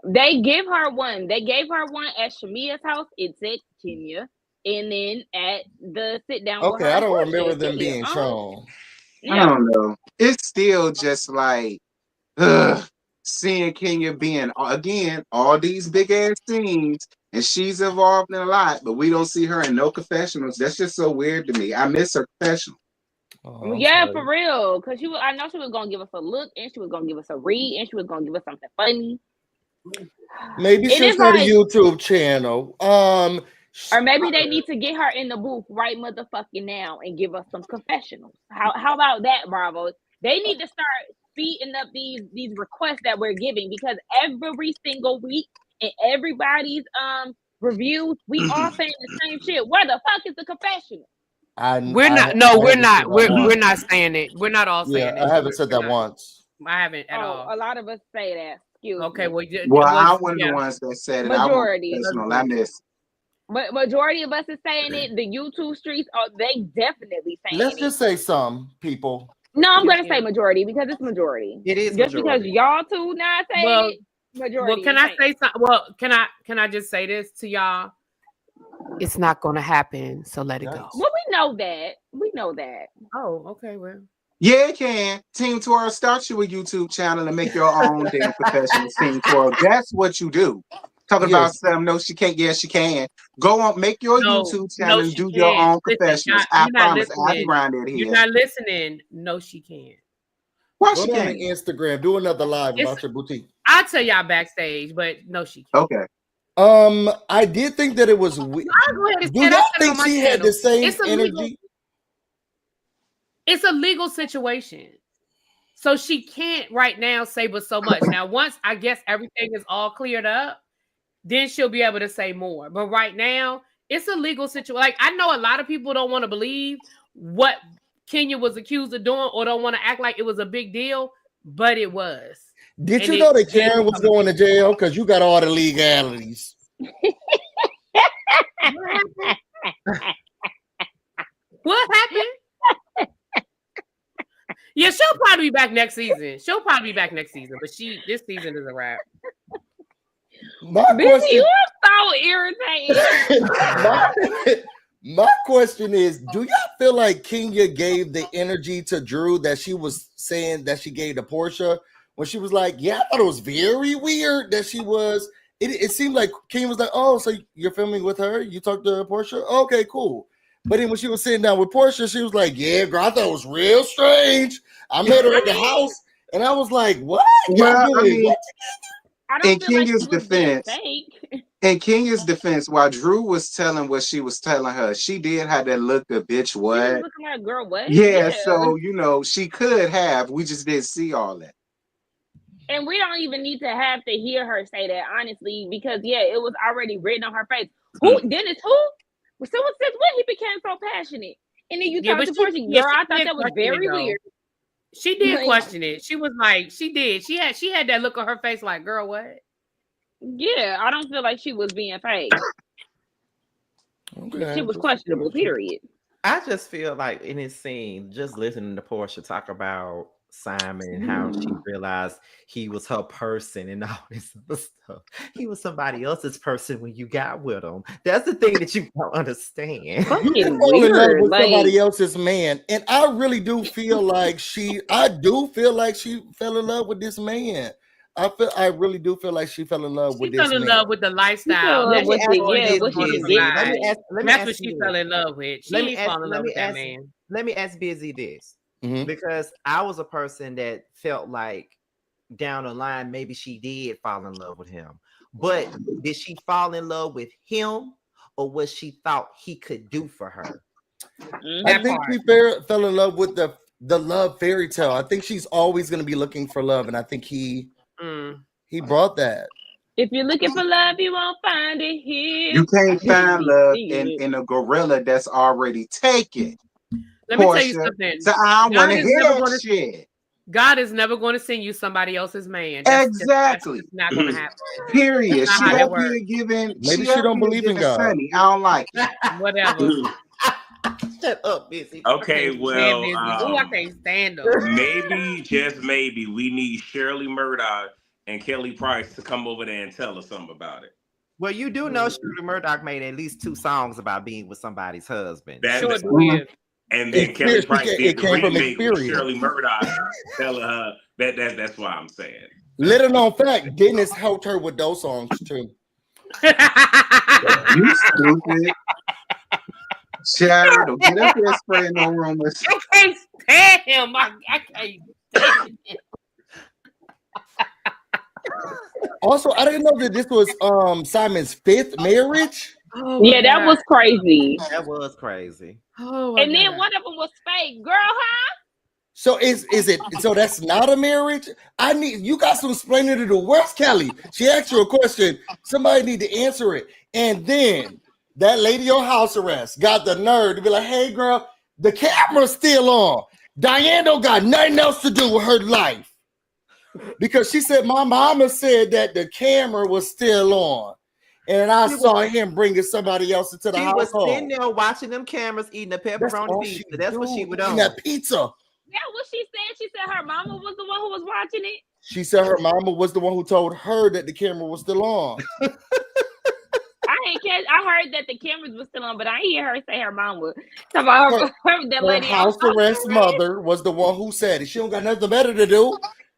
They give her one. They gave her one at Shamia's house. It said Kenya. And then at the sit down. Okay, I don't remember them being shown. I don't know. It's still just like seeing Kenya being again all these big ass scenes, and she's involved in a lot, but we don't see her in no confessionals. That's just so weird to me. I miss her confessional. Oh, yeah, for real. Because I know she was gonna give us a look, and she was gonna give us a read, and she was gonna give us something funny. Maybe she'll start a YouTube channel. Or maybe they need to get her in the booth right motherfucking now and give us some confessionals. How about that, Bravo? They need to start speeding up these requests that we're giving, because every single week in everybody's reviews, we all saying the same shit. Where the fuck is the confessional? We're not saying it. We're not all saying it. I haven't said that once. I haven't at all. A lot of us say that. Okay, me. Well, I wasn't the ones that said it. Majority. I missed. But majority of us is saying it. The YouTube streets they definitely saying it. Let's just say some people. No, I'm gonna say majority, because it's majority. It is just majority. because y'all two not saying it. Majority. Well, can I say something? Well, can I just say this to y'all? It's not gonna happen, so let it go. Well, we know that. Oh, okay, well. Yeah, it can. Team Twirl, start you a YouTube channel and make your own damn professional Team Twirl. That's what you do. Talking about something, no, she can't. Yes, she can. Go on, make your YouTube channel and do your own professionals. I promise. I'll grind it here. You're not listening. No, she can't. Why Go she on can't? Instagram. Do another live about your boutique. I'll tell y'all backstage, but no, she can't. Okay. I did think that it was weird. Do y'all think she had the same energy? It's a legal situation. So she can't right now say but so much. Now, once I guess everything is all cleared up, then she'll be able to say more. But right now, it's a legal situation. Like, I know a lot of people don't want to believe what Kenya was accused of doing, or don't want to act like it was a big deal, but it was. Did you know that Karen was going to jail? Because you got all the legalities. What happened? Yeah, she'll probably be back next season. But this season is a wrap. You are so irritating. My question is, do y'all feel like Kenya gave the energy to Drew that she was saying that she gave to Porsha? when she was like, yeah, I thought it was very weird that she was. It seemed like King was like, oh, so you're filming with her? You talked to Porsha? Okay, cool. But then when she was sitting down with Porsha, she was like, yeah, girl, I thought it was real strange. I met her at the house, and I was like, what? Well, I mean, I don't in feel like she Kenya's was being defense, fake. in Kenya's defense, while Drew was telling what she was telling her, she did have that look of bitch She was what? looking like, girl, what? Yeah, so she could have. We just didn't see all that. And we don't even need to have to hear her say that, honestly, because it was already written on her face. Who Dennis? Who? Someone says when he became so passionate, and then you talk to Porsha, girl. I thought that was very weird. She did question it. She was like, she did. She had that look on her face, like, girl, what? Yeah, I don't feel like she was being fake. Okay. She was questionable. Period. I just feel like in this scene, just listening to Porsha talk about Simon and how she realized he was her person and all this other stuff. He was somebody else's person when you got with him. That's the thing that you don't understand. You can fall in love with somebody else's man, and I really do feel like she fell in love with this man. I really do feel like she fell in love with this man. She fell in love with the lifestyle. That's what she fell in love with. She didn't fall in love with that man. Let me ask Busy this. Because I was a person that felt like down the line, maybe she did fall in love with him. But did she fall in love with him, or what she thought he could do for her? I think she fell in love with the love fairy tale. I think she's always going to be looking for love, and I think he brought that. If you're looking for love, you won't find it here. You can't find love in a gorilla that's already taken. Let me tell you something. So I want to hear that shit. God is never going to send you somebody else's man. Exactly. That's not going to happen. Period. She up here giving. Maybe she don't believe in God. Sunny. I don't like it. Whatever. Shut up, Busy. Okay, well, I can't stand them. Maybe, just maybe, we need Shirley Murdoch and Kelly Price to come over there and tell us something about it. Well, you do know Shirley Murdoch made at least 2 songs about being with somebody's husband. And then Kelly Price did the remake with Shirley Murdoch telling her that's why I'm saying. Little known fact, Dennis helped her with those songs too. You stupid. Child, don't get up here spraying no rumors. I can't stand him. I can't stand him. Also, I didn't know that this was Simon's 5th marriage. Oh, yeah, that was crazy. That was crazy. Oh, and then one of them was fake, girl, huh? So is it? So that's not a marriage? I need you guys to explain it to the West Kelly. She asked you a question. Somebody need to answer it. And then that lady on house arrest got the nerve to be like, "Hey, girl, the camera's still on. Diane don't got nothing else to do with her life." Because she said, my mama said that the camera was still on. And I saw him bringing somebody else into the household. He was sitting there watching them cameras, eating a pepperoni pizza. That's what she would do. That pizza. Yeah, what she said? She said her mama was the one who was watching it. She said her mama was the one who told her that the camera was still on. I heard that the cameras were still on, but I didn't hear her say her mom was. Her house arrest mother was the one who said it. She don't got nothing better to do.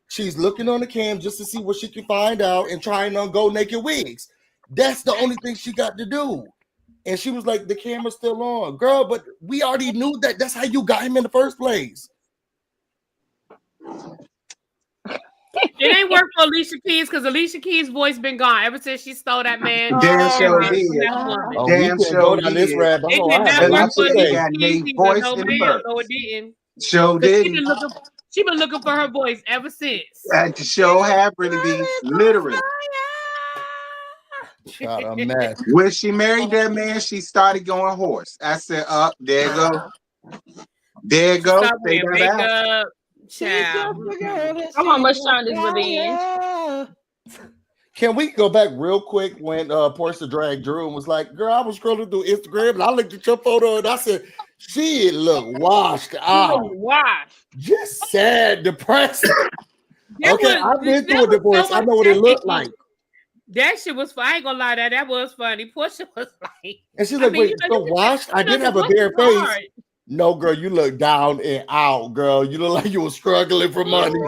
She's looking on the cam just to see what she can find out and trying on go naked wigs. That's the only thing she got to do. And she was like, the camera's still on. Girl, but we already knew that. That's how you got him in the first place. It ain't work for Alicia Keys because Alicia Keys' voice been gone ever since she stole that man. Damn sure did. Damn sure did. It did not work for Alicia Keys. Voice in the first. No, it didn't. Show didn't. She been looking for her voice ever since. And to show happened to be literally. Shut a mess. When she married that man, she started going hoarse. I said, "Up, there you go, there you go." Come on, much time this revenge. Can we go back real quick when Porsha dragged Drew and was like, "Girl, I was scrolling through Instagram and I looked at your photo and I said she looked washed out, just sad, depressed." Okay, I've been through a divorce. I know what it looked like. That shit was fun. I ain't gonna lie, that was funny. Porsha was like, and she's like, "Wait, so washed? I didn't have a bare face." No, girl, you look down and out, girl. You look like you were struggling for money.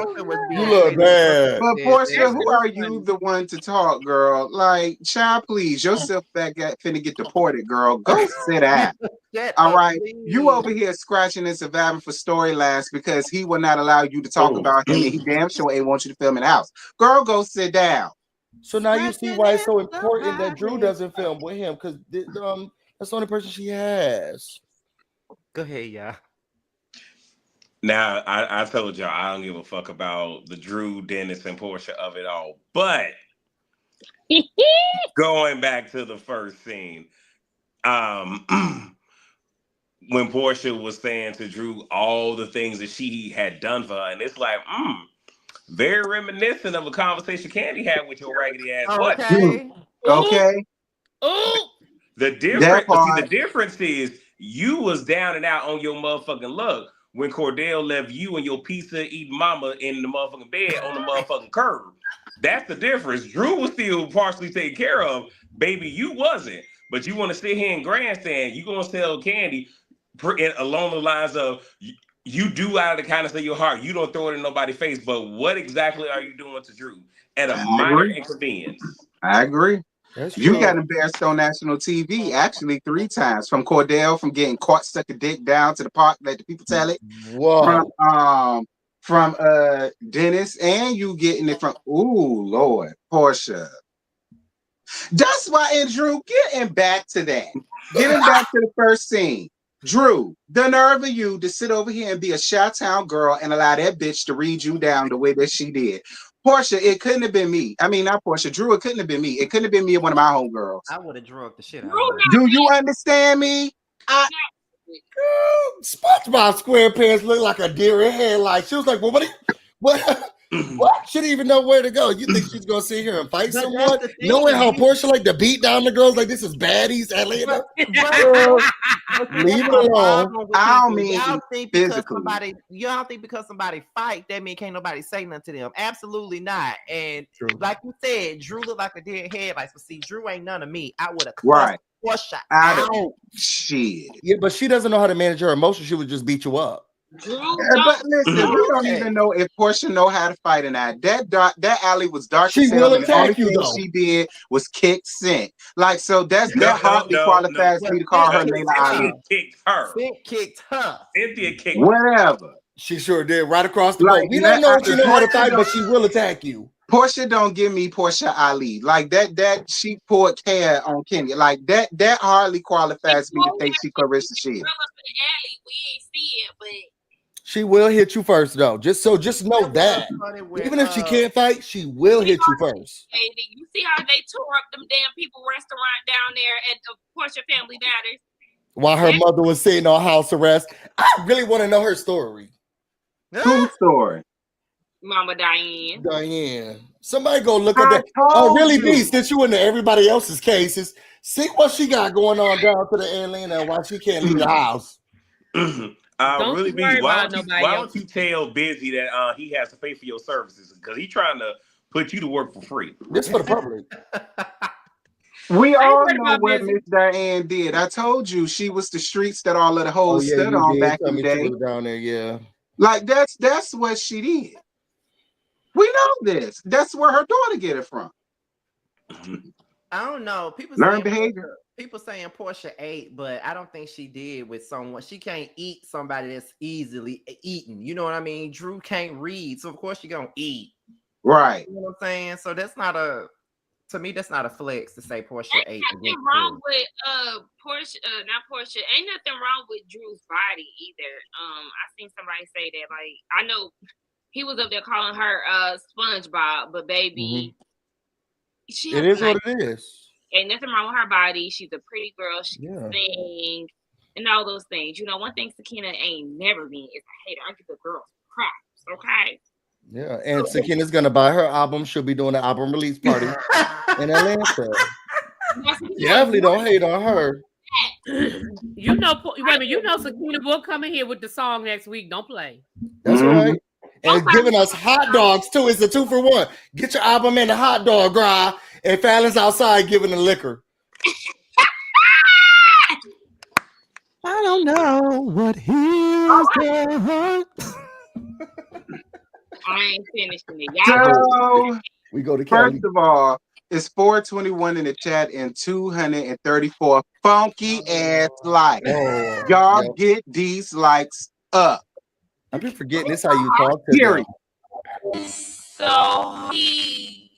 You look bad. But Porsha, who are you the one to talk, girl? Like, child, please, yourself back at finna get deported, girl. Go sit down. All right. You over here scratching and surviving for storylines because he will not allow you to talk about him, and he damn sure ain't want you to film in the house. Girl, go sit down. So now you see why it's so important that Drew doesn't film with him, because that's the only person she has. Go ahead, y'all. Now, I told y'all I don't give a fuck about the Drew, Dennis, and Porsha of it all. But going back to the first scene, when Porsha was saying to Drew all the things that she had done for her, and it's like, very reminiscent of a conversation Candy had with your raggedy ass. Okay. Okay. The difference is you was down and out on your motherfucking luck when Cordell left you and your pizza eating mama in the motherfucking bed on the motherfucking curb. That's the difference. Drew was still partially taken care of. Baby, you wasn't. But you want to sit here and grandstand. You gonna sell Candy along the lines of you do out of the kindness of your heart. You don't throw it in nobody's face. But what exactly are you doing to Drew at a minor inconvenience? I agree. You got embarrassed on national TV actually 3 times, from Cordell, from getting caught sucking dick down to the park, let the people tell it. Whoa. From Dennis, and you getting it from Lord, Porsha. That's why, and Drew, getting back to that. Getting back to the first scene. Drew, the nerve of you to sit over here and be a Chi-Town girl and allow that bitch to read you down the way that she did. Porsha, it couldn't have been me. I mean, not Porsha. Drew, it couldn't have been me. It couldn't have been me and one of my homegirls. I would have drugged the shit out of her. Do you understand me? SpongeBob SquarePants looked like a deer in headlights. She was like, well, what? What? She didn't even know where to go. You think she's gonna sit here and fight someone? Knowing how Porsha like to beat down the girls like this is baddies, Atlanta. Leave it alone. I don't mean you don't think because somebody fight that mean can't nobody say nothing to them? Absolutely not. And like you said, Drew looked like a deer in headlights. But see, Drew ain't none of me. I would have Porsha out. Shit. Yeah, but she doesn't know how to manage her emotions. She would just beat you up. But listen, we don't even know if Porsha know how to fight or not. That alley was dark. She will attack you, though. She did was kick Sint. Like, so that hardly qualifies me to call her Layla Ali. Kicked her. Cynthia kicked whatever. She sure did. Right across the board. We don't know if she know how to fight, but she will attack you. Porsha don't give me Porsha Ali. Like that she poured care on Kenya. Like that hardly qualifies me to think she Clarissa shit. We ain't see it, but she will hit you first, though. Just know that. Even if she can't fight, she will hit you first. You see how they tore up them damn people restaurant down there at the Porsha Family Matters? While her mother was sitting on house arrest. I really want to know her story. Whose story? Mama Diane. Somebody go look at that. Oh, really, B, since you into everybody else's cases, see what she got going on down to the Atlanta and why she can't leave the house. Really, B, why don't you tell Busy that he has to pay for your services? Because he's trying to put you to work for free. This for the public. We all know what Miss Diane did. I told you she was the streets that all of the hoes stood on back in the day. Down there, yeah. Like that's what she did. We know this. That's where her daughter get it from. I don't know. People learn behavior. People saying Porsha ate, but I don't think she did with someone. She can't eat somebody that's easily eaten. You know what I mean? Drew can't read, so of course she gonna eat. Right. You know what I'm saying? So that's not to me, that's not a flex to say Porsha ate. Ain't nothing wrong with Porsha, not Porsha. Ain't nothing wrong with Drew's body either. I seen somebody say that. Like, I know he was up there calling her SpongeBob, but baby, it is what it is. Ain't nothing wrong with her body. She's a pretty girl. She can sing and all those things. You know, one thing Sakina ain't never been is a hater. I give the girls props, okay? Yeah, and Sakina's gonna buy her album. She'll be doing the album release party in Atlanta. Definitely don't hate on her. You know, Sakina will come in here with the song next week. Don't play. That's right. And giving us hot dogs too. It's a 2-for-1. Get your album in the hot dog grill, and Fallon's outside giving the liquor. I don't know what heals their heart. I ain't finishing it. So we go to Kelly. First of all, it's 421 in the chat and 234 funky ass likes. Y'all get these likes up. I've been forgetting this how you talk to them. So he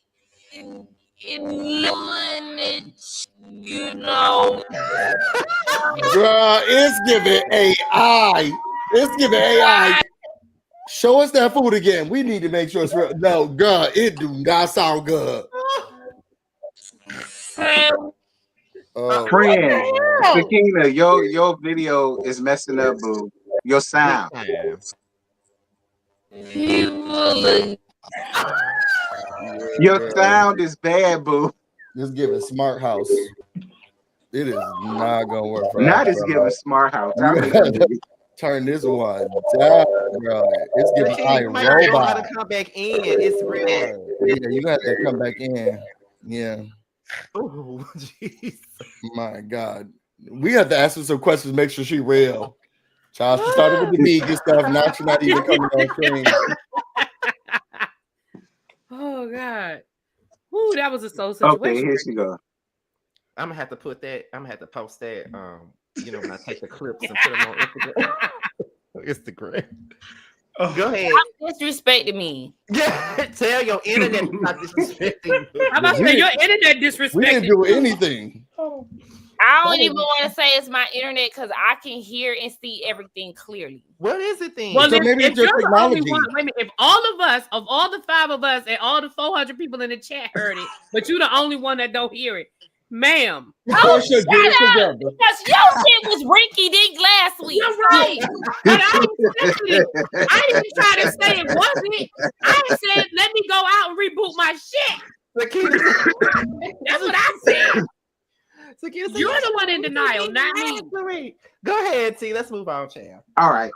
eliminates, you know. Girl, it's giving AI. It's giving AI. Show us that food again. We need to make sure it's real. No, girl, it do not sound good. Friend, Sakina, your video is messing up, boo. Your sound. Your sound is bad, boo. Just giving smart house. It is not gonna work for Not us. as giving smart house. Turn this one down, bro. It's giving iRobot. To come back in. It's real. Yeah, you got to come back in. Yeah. Oh, jeez. My God. We have to ask her some questions, make sure she's real. Child, she started with the vegan stuff. Now she's not even coming on screen. Oh, God. Ooh, that was a soul situation. Okay, here she go. I'm gonna have to put that. I'm gonna have to post that. When I take the clips and put them on Instagram. Oh. Go ahead. Stop disrespecting me. Yeah, tell your internet not disrespecting. I'm about to say your internet disrespecting. We didn't do anything. I don't even want to say it's my internet because I can hear and see everything clearly. What is it then? Well, so maybe if you're the only one, if all of us, of all the 5 of us, and all the 400 people in the chat heard it, but you're the only one that don't hear it, ma'am. Oh, shut up! Because your shit was rinky dink last week. You're right. But I didn't try to say it wasn't. I said, let me go out and reboot my shit. That's what I said. You're the one in denial, not me. Go ahead, T. Let's move on, Chad. All right.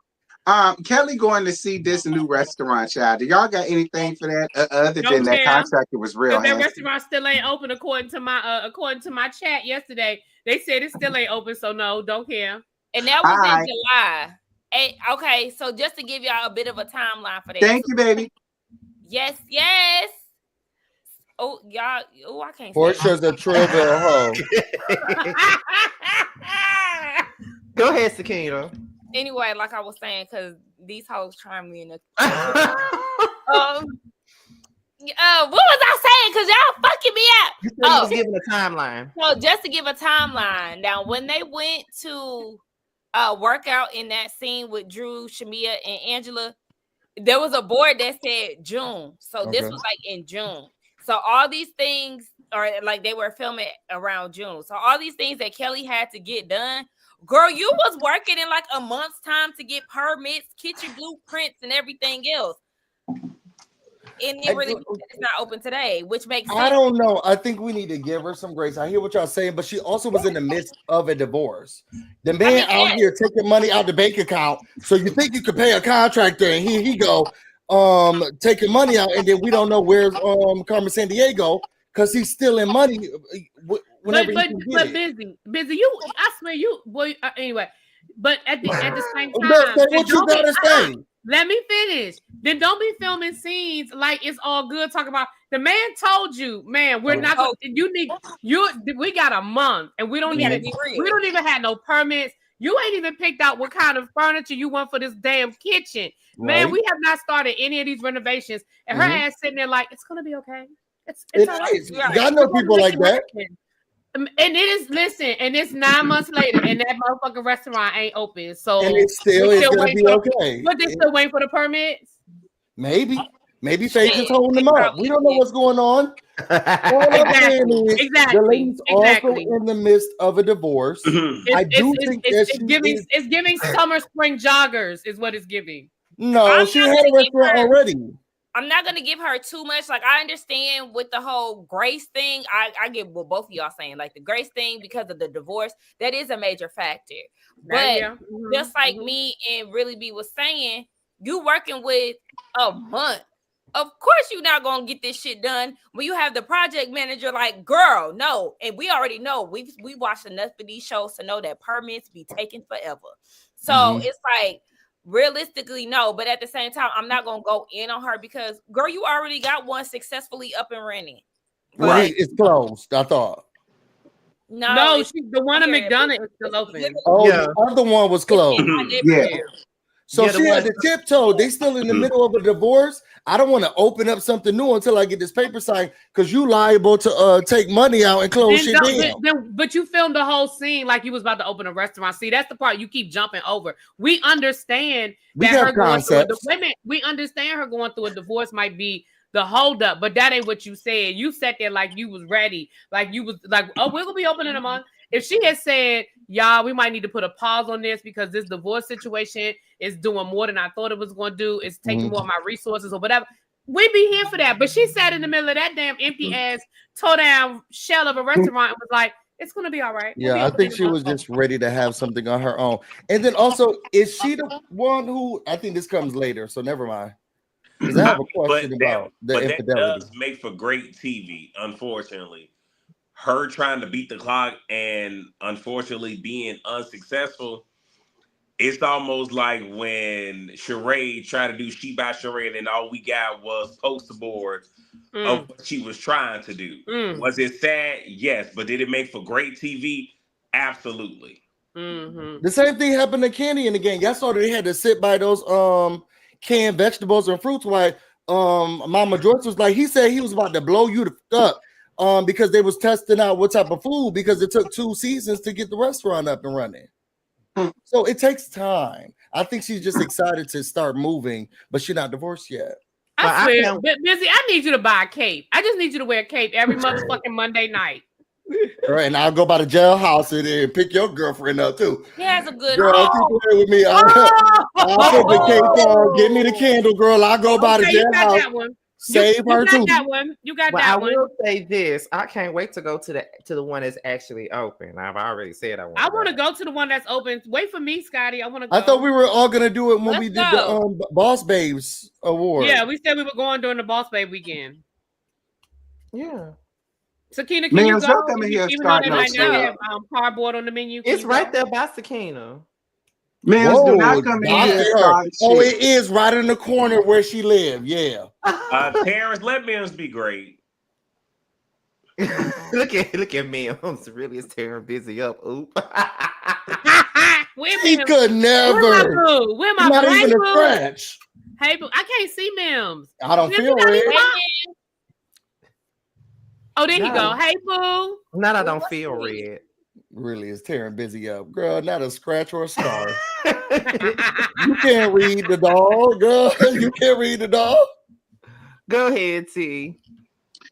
Kelly going to see this new restaurant, child. Do y'all got anything for that other than that contract? It was real. That restaurant still ain't open according to my chat yesterday. They said it still ain't open, so no, don't care. And that was in July. Hey, okay, so just to give y'all a bit of a timeline for that. Thank you, baby. Yes. Oh, y'all. Oh, I can't. Porsha's a Trillville hoe. Go ahead, Sakina. Anyway, like I was saying, because these hoes trying me in the what was I saying? Because y'all fucking me up. You said you was giving a timeline. So just to give a timeline. Now, when they went to work out in that scene with Drew, Shamia, and Angela, there was a board that said June. So this was like in June. So all these things are like they were filming around June. So all these things that Kelly had to get done. Girl, you was working in like a month's time to get permits, kitchen blueprints, and everything else. And it really it's not open today, which makes sense. I don't know. I think we need to give her some grace. I hear what y'all saying, but she also was in the midst of a divorce. The man out here taking money out the bank account. So you think you could pay a contractor, and here he go, taking money out, and then we don't know where's Carmen Sandiego because he's stealing money. But busy. You, I swear you. Boy, anyway, but at the same time, what you gotta say? Let me finish. Then don't be filming scenes like it's all good. Talking about the man told you, man, we're not. We got a month, and we don't even have no permits. You ain't even picked out what kind of furniture you want for this damn kitchen, man. We have not started any of these renovations, and her ass sitting there like it's gonna be okay. It's all right. Y'all know people like that. And it is, and it's 9 months later, and that motherfucking restaurant ain't open. So and it still is gonna be okay. But they still waiting for the permits. Maybe Faith is holding them up. We don't know what's going on. Exactly. The lady's also in the midst of a divorce. I do think it's giving summer spring joggers is what it's giving. No, she had a restaurant already. I'm not gonna give her too much. Like, I understand with the whole grace thing. I get what both of y'all saying. Like the grace thing because of the divorce, that is a major factor. But just like me and Really B was saying, you working with a month of course you're not gonna get this shit done when you have the project manager like, girl, no. And we already know we watched enough of these shows to know that permits be taking forever. So it's like realistically, no, but at the same time, I'm not gonna go in on her because girl, you already got one successfully up and running. Right, it's closed, I thought. No, the one in McDonough is still open. Oh, yeah. The other one was closed. Yeah. So she had to tiptoe. They still in the middle of a divorce. I don't want to open up something new until I get this paper signed because you liable to take money out and close shit down. But you filmed the whole scene like you was about to open a restaurant. See, that's the part you keep jumping over. We understand that her going through we understand her going through a divorce might be the holdup, but that ain't what you said. You sat there like you was ready, like you was like, oh, we're gonna be open in a month. If she had said, y'all, we might need to put a pause on this because this divorce situation is doing more than I thought it was going to do. It's taking more of my resources or whatever. We'd be here for that. But she sat in the middle of that damn empty ass, toe down shell of a restaurant and was like, it's going to be all right. Yeah, I think she was just ready to have something on her own. And then also, is she the one who, I think this comes later, so never mind. Because I have a question about the infidelity. That does make for great TV, unfortunately. Her trying to beat the clock and unfortunately being unsuccessful, it's almost like when Sheree tried to do She by Sheree and all we got was poster boards of what she was trying to do. Was it sad? Yes. But did it make for great TV? Absolutely. The same thing happened to Kenny in the game. Y'all saw that they had to sit by those canned vegetables and fruits while Mama Joyce was like, he said he was about to blow you the fuck up. Because they was testing out what type of food because it took 2 seasons to get the restaurant up and running. So it takes time. I think she's just excited to start moving, but she's not divorced yet. I swear, Busy, I need you to buy a cape. I just need you to wear a cape every motherfucking Monday night. Right, and I'll go by the jailhouse and pick your girlfriend up too. He has a good girl. Keep playing with me. I'll put the cape on. Give me the candle, girl. I'll go by the jailhouse. Save her too. That one. You got that one. I will say this. I can't wait to go to the one that's actually open. I've already said I want to go to the one that's open. Wait for me, Scotty. I want to go. I thought we were all gonna do it when we did the Boss Babes Award. Yeah, we said we were going during the Boss Babe weekend. Yeah. Sakina, can you go? Even though they might not have cardboard on the menu. It's right there by Sakina. Man, do not come in here. Oh, it is right in the corner where she lived. Yeah. Terrence, let Mims be great. look at Mims. Really is tearing Busy up. Oop. He could never. Where my not even a scratch. Hey, boo, I can't see Mims. I don't feel red. Oh, there you go. Hey, boo. Not I don't feel red. Really is tearing Busy up, girl. Not a scratch or a scar. You can't read the dog, girl. You can't read the dog. Go ahead, T.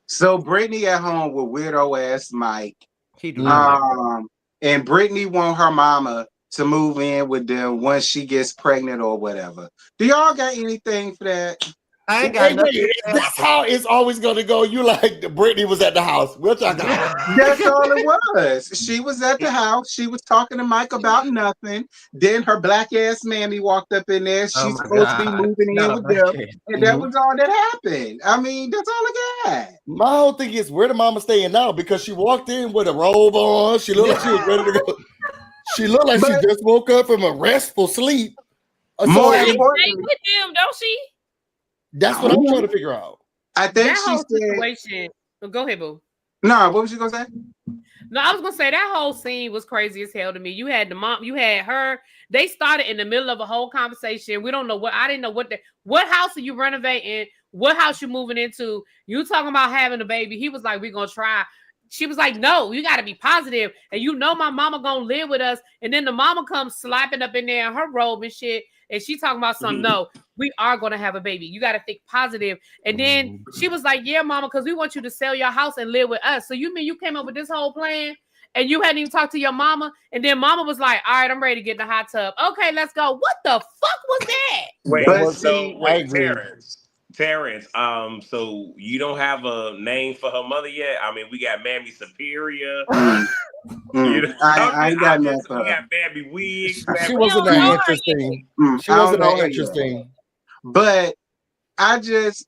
So Britney at home with weirdo ass Mike. And Britney want her mama to move in with them once she gets pregnant or whatever. Do y'all got anything for that? I ain't got nothing. That's how it's always gonna go. You like Britney was at the house. What y'all got? That's all it was. She was at the house. She was talking to Mike about nothing. Then her black ass mammy walked up in there. She's supposed to be moving in with them. And that was all that happened. I mean, that's all I got. My whole thing is where the mama staying now because she walked in with a robe on. She looked like she was ready to go. She looked like she just woke up from a restful sleep. More important, with them, don't she? That's what I'm trying to figure out. I think that whole situation. Go ahead, boo. No, what was you gonna say? No, I was gonna say that whole scene was crazy as hell to me. You had the mom, you had her. They started in the middle of a whole conversation. We don't know what. I didn't know what house are you renovating? What house you moving into? You talking about having a baby? He was like, "We're gonna try." She was like, "No, you got to be positive." And you know my mama gonna live with us. And then the mama comes slapping up in there in her robe and shit. And she talking about something. No, we are gonna have a baby. You got to think positive. And then she was like, "Yeah, mama, because we want you to sell your house and live with us." So you mean you came up with this whole plan and you hadn't even talked to your mama? And then mama was like, "All right, I'm ready to get in the hot tub. Okay, let's go." What the fuck was that? Terrence, so you don't have a name for her mother yet? I mean, we got Mammy Superior. I ain't got nothing for her. We got Mammy Wig. She wasn't that interesting. She wasn't that interesting. But I just,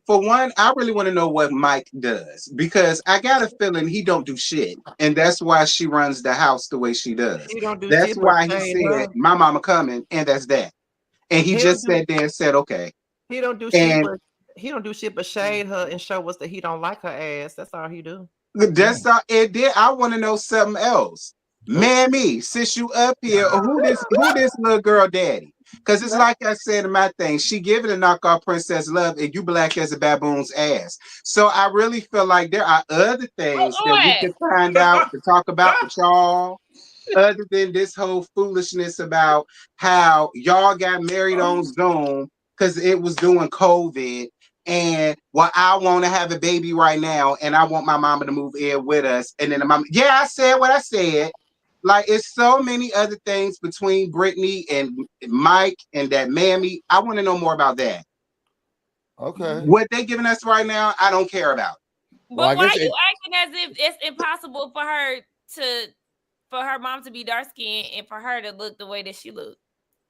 For one, I really want to know what Mike does because I got a feeling he don't do shit, and that's why she runs the house the way she does. He don't do That's shit why but he shade her. said, "My mama coming," and that's that. And he just sat there and said, "Okay." He don't do shit, but he don't do shit but shade her and show us that he don't like her ass. That's all he do. That's all it did. I want to know something else. Mammy, since you up here, who this little girl daddy? Because it's like I said in my thing, she giving a knockoff princess love, and you black as a baboon's ass. So I really feel like there are other things that we can find out to talk about with y'all, other than this whole foolishness about how y'all got married on Zoom because it was doing COVID. And I want to have a baby right now, and I want my mama to move in with us. And then the mama, yeah, I said what I said. Like, it's so many other things between Britney and Mike and that mammy. I want to know more about that. Okay. What they giving us right now, I don't care about. But why are you acting as if it's impossible for her mom to be dark skinned and for her to look the way that she looks?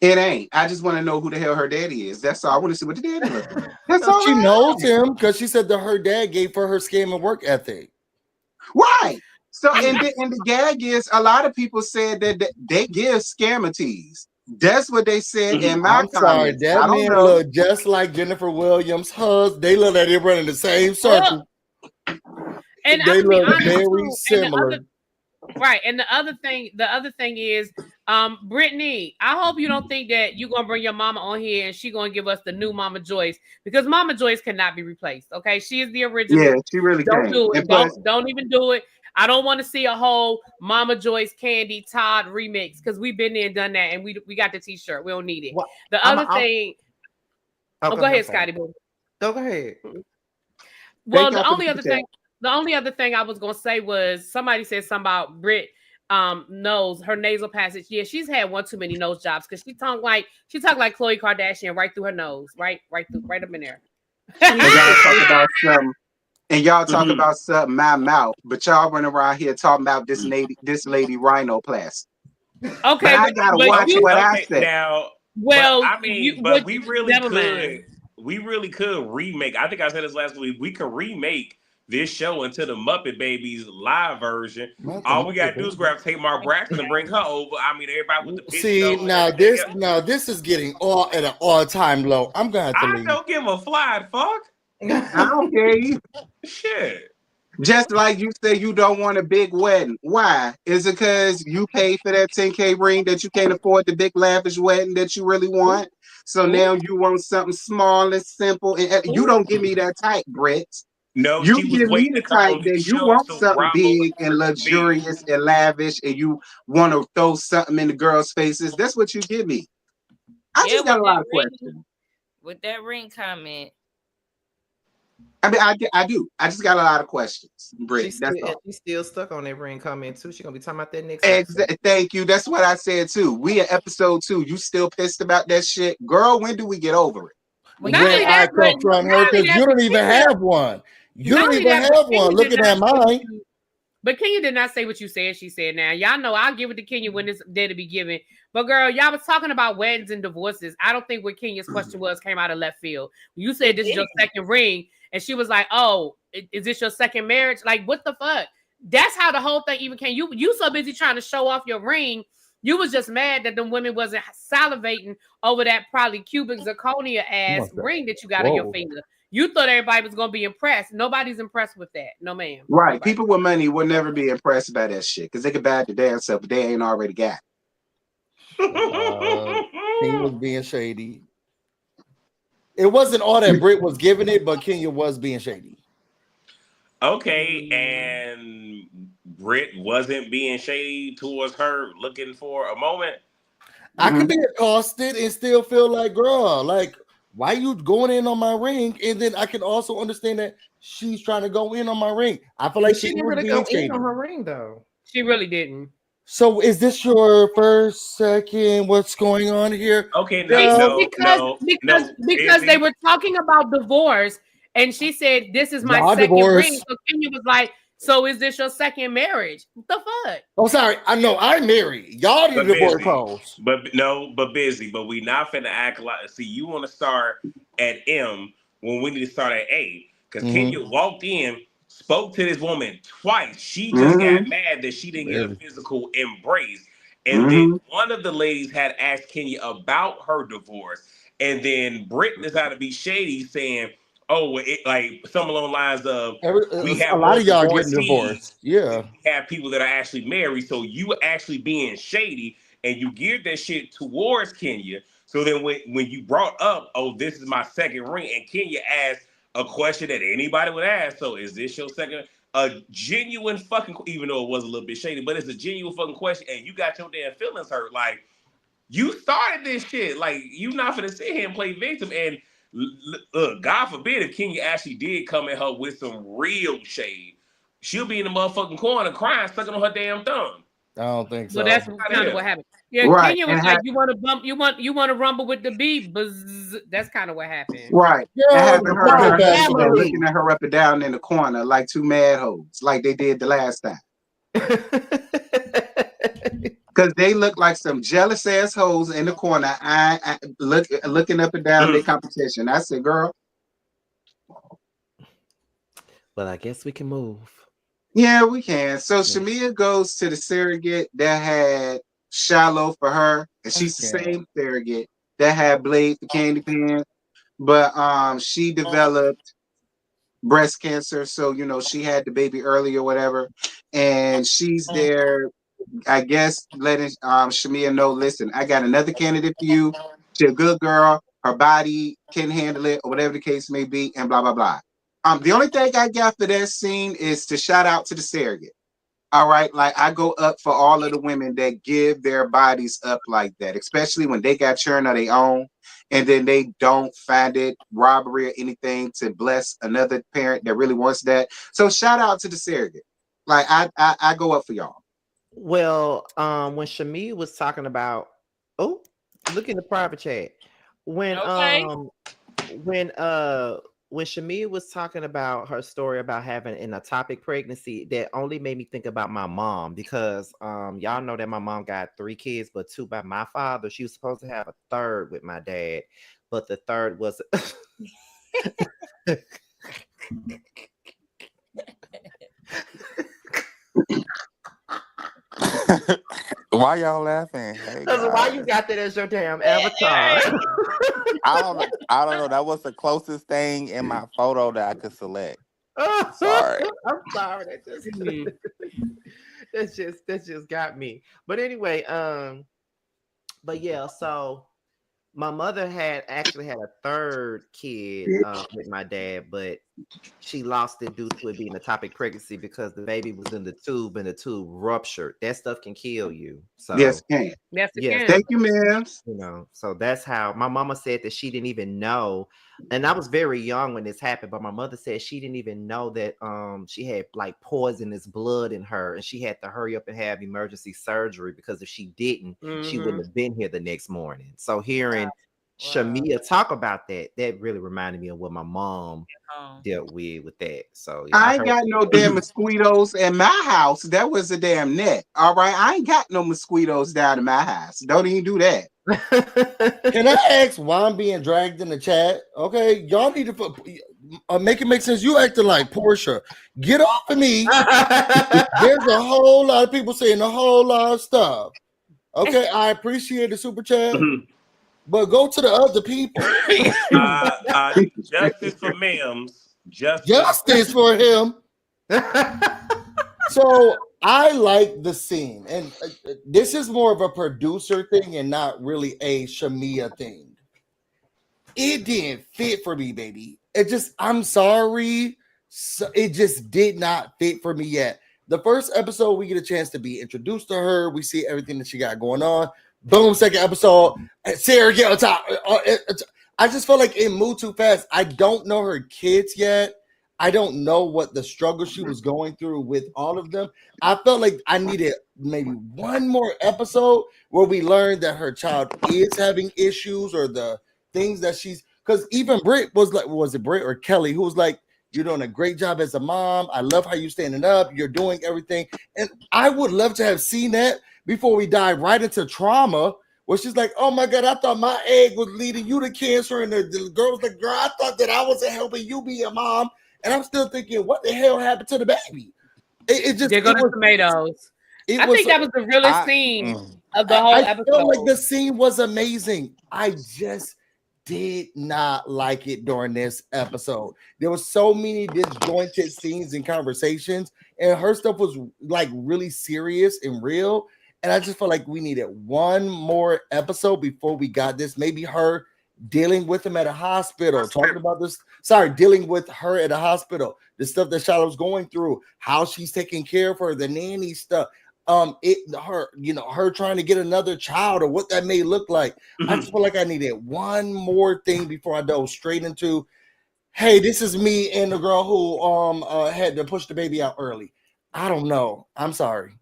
It ain't. I just want to know who the hell her daddy is. That's all. I want to see what the daddy looks like. That's all. She knows him because she said that her dad gave her scam and work ethic. Right. So, and the gag is, a lot of people said that they give scammatees. That's what they said in my comments. That man look just like Jennifer Williams' husband. They look like they run in the same circle. And they look honest, very similar. Right. And the other thing is, Brittany, I hope you don't think that you're gonna bring your mama on here and she's gonna give us the new Mama Joyce, because Mama Joyce cannot be replaced. Okay, she is the original. Yeah, she really don't can. do it. Don't even do it. I don't want to see a whole Mama Joyce Candy Todd remix, because we've been there and done that, and we got the t-shirt. We don't need it. The other thing. Go ahead, Scotty. Go ahead. Well, the only other thing I was gonna say was, somebody said something about Brit nose, her nasal passage. Yeah, she's had one too many nose jobs, because she talked like Khloe Kardashian right through her nose, right up in there. Y'all talk about something my mouth, but y'all run around here talking about this lady rhinoplasty. Okay, but I gotta watch what I say now. Well, we really could remake. I think I said this last week. We could remake this show into the Muppet Babies live version. All we gotta do is grab Tamar Braxton and bring her over. I mean, everybody with the pitch. See, now this is getting at an all-time low. I'm gonna have to leave. I don't give a flying fuck. I don't care you. Shit. Just like you say you don't want a big wedding. Why? Is it because you paid for that 10K ring that you can't afford the big lavish wedding that you really want? So now you want something small and simple, and you don't give me that type, Britt. No, you give me the type that you want something big and luxurious and lavish, and you want to throw something in the girls' faces. That's what you give me. I just got a lot of questions. With that ring comment. I mean, I do. I just got a lot of questions, Britt. She's still stuck on that ring comment too. She's gonna be talking about that next episode. Thank you. That's what I said too. We at episode 2. You still pissed about that shit, girl? When do we get over it? When I confront her, because you don't even have one. You don't even have one. Looking at mine. But Kenya did not say what you said. She said, now, y'all know I'll give it to Kenya when it's there to be given. But girl, y'all was talking about weddings and divorces. I don't think what Kenya's question came out of left field. You said this is your second ring, and she was like, oh, is this your second marriage? Like, what the fuck? That's how the whole thing even came. You so busy trying to show off your ring. You was just mad that them women wasn't salivating over that probably cubic zirconia ass ring that you got on your finger. You thought everybody was gonna be impressed. Nobody's impressed with that. No, ma'am. Right. Nobody. People with money will never be impressed by that shit because they can buy the damn stuff, but they ain't already got it. He was being shady. It wasn't all that Britt was giving it, but Kenya was being shady. Okay, and Britt wasn't being shady towards her, looking for a moment. I could be accosted and still feel like, girl, like, why you going in on my ring? And then I can also understand that she's trying to go in on my ring. I feel like she didn't really go in on her ring, though. She really didn't. So is this your first, second? What's going on here? Okay, because they were talking about divorce, and she said, "This is my second ring." So Kenya was like, "So is this your second marriage?" What the fuck? Oh, sorry. I know I'm married. Y'all need divorce calls. But busy. But we not finna act like. See, you want to start at M when we need to start at A. Because Kenya walked in, spoke to this woman twice. She just got mad that she didn't get a physical embrace. And then one of the ladies had asked Kenya about her divorce. And then Britt decided to be shady, saying, oh, like some along the lines of, we have a lot of y'all getting divorced. Yeah. We have people that are actually married. So you actually being shady and you geared that shit towards Kenya. So then when you brought up, oh, this is my second ring, and Kenya asked a question that anybody would ask. So is this your second? A genuine fucking, even though it was a little bit shady, but it's a genuine fucking question, and you got your damn feelings hurt. Like, you started this shit. Like, you not finna sit here and play victim. And look, God forbid if Kenya actually did come at her with some real shade, she'll be in the motherfucking corner crying, sucking on her damn thumb. I don't think so. Well, that's kind of what happened. Yeah, right. Kenya was like, "You want to bump? You want to rumble with the beat?" Buzz. That's kind of what happened. Right. Yeah, having her looking at her up and down in the corner like two mad hoes, like they did the last time. Because they look like some jealous ass hoes in the corner. I looking up and down their competition. I said, "Girl." Well, I guess we can move. Yeah, we can. So Shamia goes to the surrogate that had Shallow for her, and she's the same surrogate that had Blade for Candy Pan, but she developed breast cancer, so you know she had the baby early or whatever, and she's there, I guess, letting Shamia know, listen, I got another candidate for you. She's a good girl, her body can handle it, or whatever the case may be, and blah blah blah. The only thing I got for that scene is to shout out to the surrogate. All right, like I go up for all of the women that give their bodies up like that, especially when they got churn of their own, and then they don't find it robbery or anything to bless another parent that really wants that. So shout out to the surrogate. Like I go up for y'all. Well, when Shamia was talking about, oh, look in the private chat. When Shamia was talking about her story about having an ectopic pregnancy, that only made me think about my mom, because y'all know that my mom got 3 kids, but 2 by my father. She was supposed to have a third with my dad, but the third was Why y'all laughing? Hey, why you got that as your damn avatar? I don't know. That was the closest thing in my photo that I could select. Sorry. I'm sorry. That just got me. But anyway, but yeah, so my mother actually had a third kid with my dad, but she lost it due to it being a ectopic pregnancy because the baby was in the tube and the tube ruptured. That stuff can kill you. So yes, it can. Yes, it can. Thank you, ma'am. You know, so that's how my mama said that she didn't even know. And I was very young when this happened, but my mother said she didn't even know that she had like poisonous blood in her, and she had to hurry up and have emergency surgery because if she didn't, she wouldn't have been here the next morning. So hearing Shamia talk about that really reminded me of what my mom dealt with that. So yeah, I ain't got no damn mosquitoes in my house. That was a damn net. All right, I ain't got no mosquitoes down in my house. Don't even do that. Can I ask why I'm being dragged in the chat? Okay, y'all need to make it make sense. You acting like Porsha. Get off of me. There's a whole lot of people saying a whole lot of stuff. Okay, I appreciate the super chat, but go to the other people. Justice for Mims. Justice for him. So I like the scene, and this is more of a producer thing and not really a Shamia thing. It didn't fit for me, baby. I'm sorry. It just did not fit for me yet. The first episode, we get a chance to be introduced to her. We see everything that she got going on. Boom, second episode, Sarah get on top. I just felt like it moved too fast. I don't know her kids yet. I don't know what the struggle she was going through with all of them. I felt like I needed maybe one more episode where we learned that her child is having issues or the things that because even Britt was like, was it Britt or Kelly, who was like, you're doing a great job as a mom. I love how you're standing up. You're doing everything. And I would love to have seen that before we dive right into trauma where she's like, "Oh my God, I thought my egg was leading you to cancer," and the girl's like, "Girl, I thought that I wasn't helping you be a mom," and I'm still thinking, what the hell happened to the baby? It just there go the tomatoes. I think that was the realest scene of the whole episode. I felt like the scene was amazing. I just did not like it during this episode. There was so many disjointed scenes and conversations, and her stuff was like really serious and real. And I just felt like we needed one more episode before we got this. Maybe her dealing with him at a hospital, talking about this. Sorry, dealing with her at a hospital, the stuff that Charlotte's going through, how she's taking care of her, the nanny stuff. Her trying to get another child or what that may look like. I just feel like I needed one more thing before I dove straight into, hey, this is me and the girl who had to push the baby out early. I don't know. I'm sorry.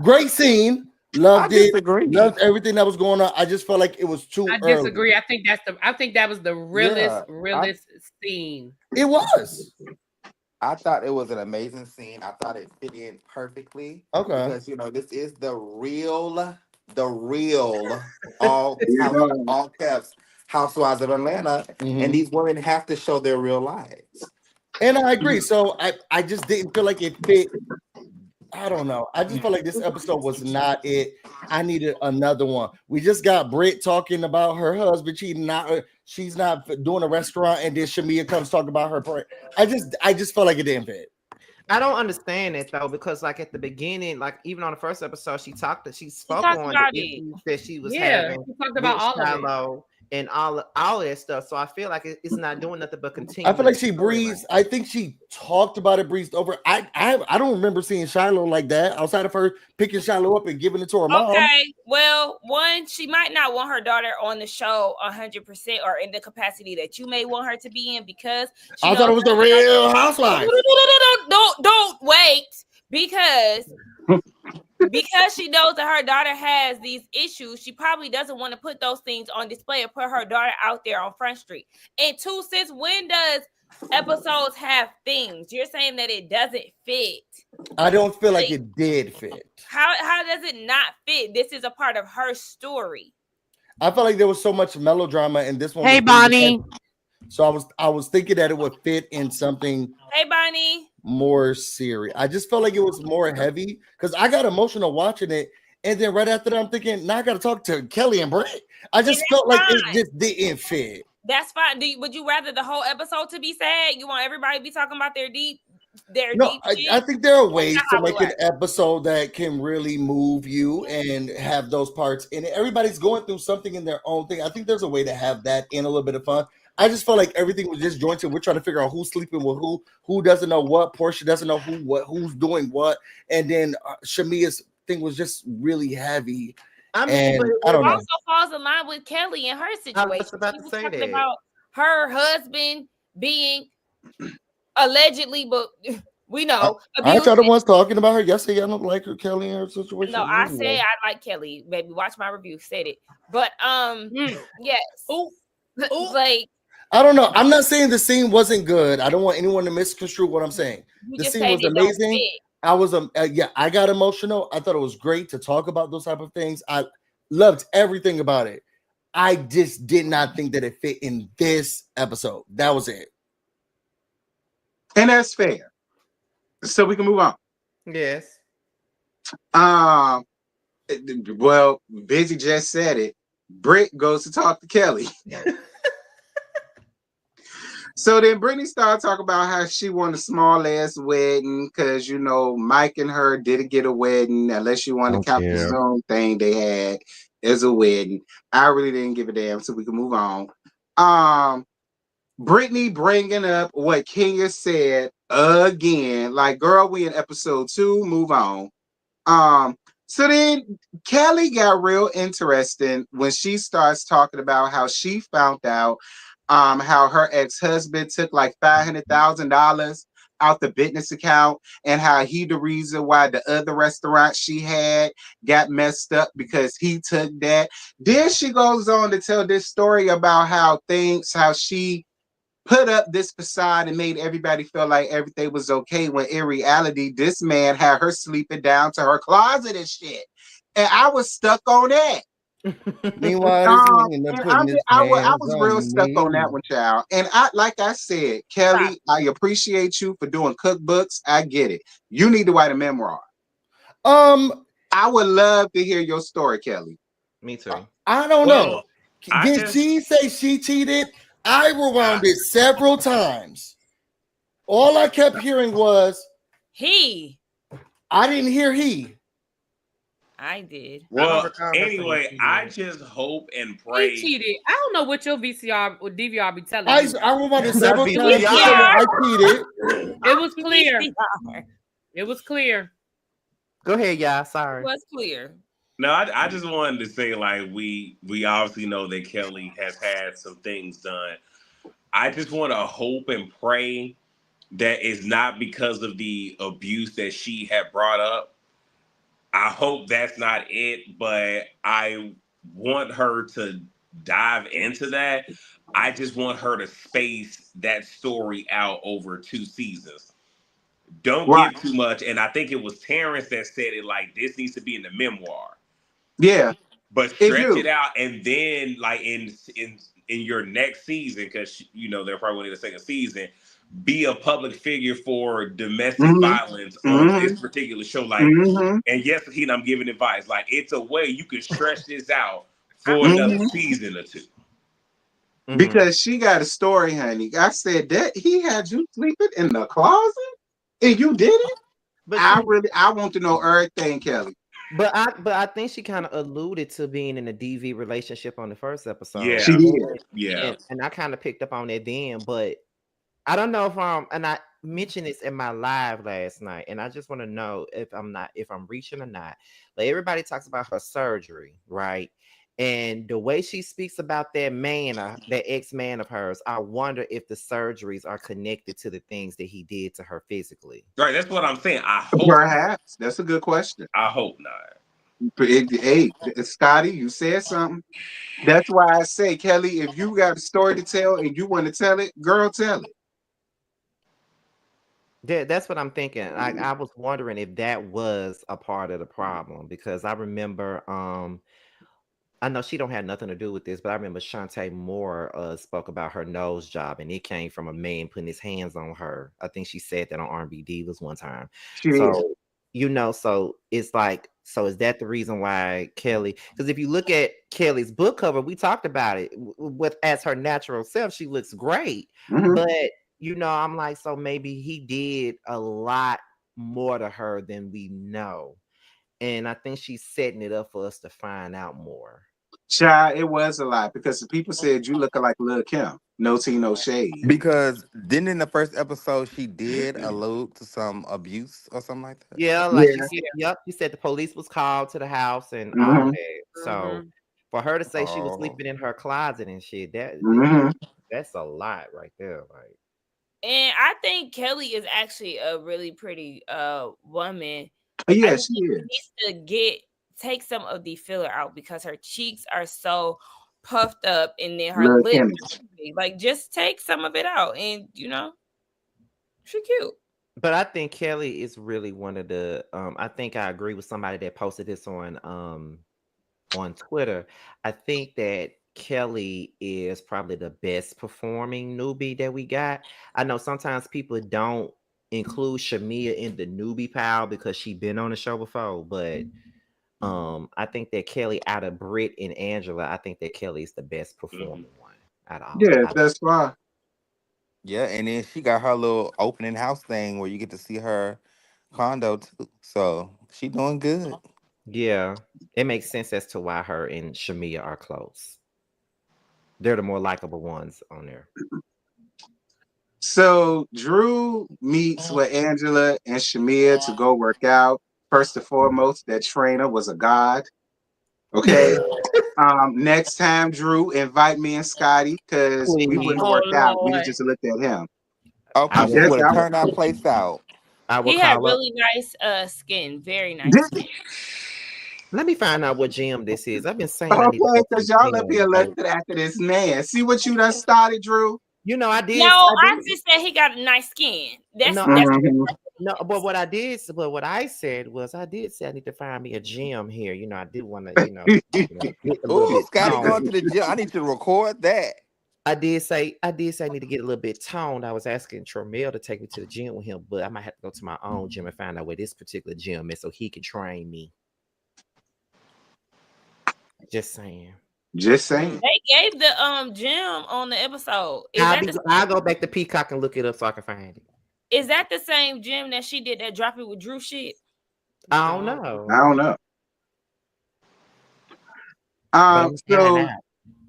Great scene. Loved it. Loved everything that was going on. I just felt like it was too early. I disagree. I think that was the realest scene. It was. I thought it was an amazing scene. I thought it fit in perfectly. Okay. Because this is the real all caps Housewives of Atlanta. And these women have to show their real lives. And I agree. So I just didn't feel like it fit. I don't know. I just felt like this episode was not it. I needed another one. We just got Britt talking about her husband cheating. She's not doing a restaurant, and then Shamia comes talking about her. I just felt like it didn't fit. I don't understand it though, because like at the beginning, like even on the first episode, she spoke on the issues that she was having. She talked about all of it. And all that stuff. So I feel like it's not doing nothing but continue. I feel like she breezed. I think she talked about it, breezed over. I don't remember seeing Shiloh like that outside of her picking Shiloh up and giving it to her mom. Okay, well, one, she might not want her daughter on the show 100% or in the capacity that you may want her to be in, because I thought it was the Real Housewives. Don't wait, because she knows that her daughter has these issues. She probably doesn't want to put those things on display or put her daughter out there on Front Street. And two, since when does episodes have things? You're saying that it doesn't fit. I don't feel like it did fit. How does it not fit? This is a part of her story. I felt like there was so much melodrama in this one. Hey, Bonnie. So I was thinking that it would fit in something. Hey, Bonnie. More serious. I just felt like it was more heavy because I got emotional watching it, and then right after that, I'm thinking, now I got to talk to Kelly and Brett. I just felt like it just didn't fit. That's fine. Would you rather the whole episode to be sad? You want everybody to be talking about their deep? I think there are ways to make an episode that can really move you and have those parts in it. Everybody's going through something in their own thing. I think there's a way to have that in a little bit of fun. I just felt like everything was disjointed. We're trying to figure out who's sleeping with who doesn't know what. Porsha doesn't know who's doing what, and then Shamia's thing was just really heavy. I mean, but I don't know. Also falls in line with Kelly and her situation. I was about to say talking that. about her husband being allegedly, but we know. I thought the ones talking about her yesterday. I don't like her, Kelly, and her situation. No, I said I like Kelly. Baby, watch my review. Said it, but yes. Like. I don't know. I'm not saying the scene wasn't good. I don't want anyone to misconstrue what I'm saying. The scene was amazing. I got emotional. I thought it was great to talk about those type of things. I loved everything about it. I just did not think that it fit in this episode. That was it. And that's fair. So we can move on. Yes. Well, Busy just said it. Britt goes to talk to Kelly. So then Brittany started talking about how she wanted a small ass wedding because Mike and her didn't get a wedding unless you want to count the Zoom thing they had as a wedding. I really didn't give a damn, so we can move on. Brittany bringing up what Kenya said again, like, girl, we in episode 2, move on. So then Kelly got real interesting when she starts talking about how she found out how her ex-husband took like $500,000 out the business account, and how he the reason why the other restaurant she had got messed up because he took that. Then she goes on to tell this story about how she put up this facade and made everybody feel like everything was okay, when in reality, this man had her sleeping down to her closet and shit. And I was stuck on that. Meanwhile, I was real stuck on that one, child. And like I said, Kelly, I appreciate you for doing cookbooks. I get it. You need to write a memoir. I would love to hear your story, Kelly. Me too. I don't know. Did she say she cheated? I rewound it several times. All I kept hearing was he. I didn't hear he. I did. Well, anyway, I just hope and pray. He cheated. I don't know what your VCR or DVR be telling I you. rewound it several times. I cheated. It was clear. It was clear. Go ahead, y'all. Sorry. It was clear. No, I just wanted to say, like, we obviously know that Kelly has had some things done. I just want to hope and pray that it's not because of the abuse that she had brought up. I hope that's not it, but I want her to dive into that. I just want her to space that story out over 2 seasons. Don't give too much. And I think it was Terrence that said it, like, this needs to be in the memoir. Yeah. But stretch it out, and then, like, in your next season, because, you know, they're probably going to need a second season, be a public figure for domestic violence on this particular show. Like, and yes, I'm giving advice. Like, it's a way you can stretch this out for another season or 2. Because she got a story, honey. I said that he had you sleeping in the closet and you did it. But I want to know everything, Kelly. But I think she kind of alluded to being in a DV relationship on the first episode. Yeah, she did. Yeah, and I kind of picked up on that then, but I don't know if and I mentioned this in my live last night, and I just want to know if I'm reaching or not. Like, everybody talks about her surgery, right? And the way she speaks about that man, that ex-man of hers, I wonder if the surgeries are connected to the things that he did to her physically. Right, that's what I'm saying. I hope. Perhaps. That's a good question. I hope not. Hey, Scotty, you said something. That's why I say, Kelly, if you got a story to tell and you want to tell it, girl, tell it. That's what I'm thinking. I was wondering if that was a part of the problem, because I remember, I know she don't have nothing to do with this, but I remember Shantae Moore spoke about her nose job, and it came from a man putting his hands on her. I think she said that on R&B Divas one time. So, you know, so it's like, so is that the reason why Kelly? Because if you look at Kelly's book cover, we talked about it. As her natural self, she looks great, but you know, I'm like, so maybe he did a lot more to her than we know. And I think she's setting it up for us to find out more. Child, it was a lot, because the people said you look like Lil' Kim. No tea, no shade. Because then in the first episode, she did allude to some abuse or something like that. Yeah, like she said the police was called to the house and all that. So for her to say she was sleeping in her closet and shit, that's a lot right there. Like, and I think Kelly is actually a really pretty woman. Yeah, she needs to take some of the filler out, because her cheeks are so puffed up, and then her lips, like, just take some of it out, and you know, she's cute. But I think Kelly is really one of the. I think I agree with somebody that posted this on Twitter. I think that Kelly is probably the best performing newbie that we got. I know sometimes people don't include Shamia in the newbie pile because she been on the show before, but I think that Kelly, out of Britt and Angela, I think that Kelly is the best performing one out of all. Yeah, that's fine. Yeah, and then she got her little opening house thing where you get to see her condo too. So she doing good. Yeah, it makes sense as to why her and Shamia are close. They're the more likable ones on there. So Drew meets with Angela and Shamia to go work out. First and foremost, that trainer was a god. Okay. Next time, Drew, invite me and Scotty, because we wouldn't work out. We just looked at him. Okay, we would have turned that place out. He had really nice skin, very nice skin. Let me find out what gym this is. I've been saying. Okay, because y'all up here lusted after this man. See what you done started, Drew? You know, I did. No, I just said he got a nice skin. That's No, but what I said was I did say I need to find me a gym here. I did want to, get a little Oh, bit Scotty toned. going to the gym. I need to record that. I did say I need to get a little bit toned. I was asking Tromel to take me to the gym with him, but I might have to go to my own gym and find out where this particular gym is so he can train me. Just saying. Just saying. They gave the gym on the episode. I'll go back to Peacock and look it up so I can find it. Is that the same gym that she did that drop it with Drew shit? I don't know. So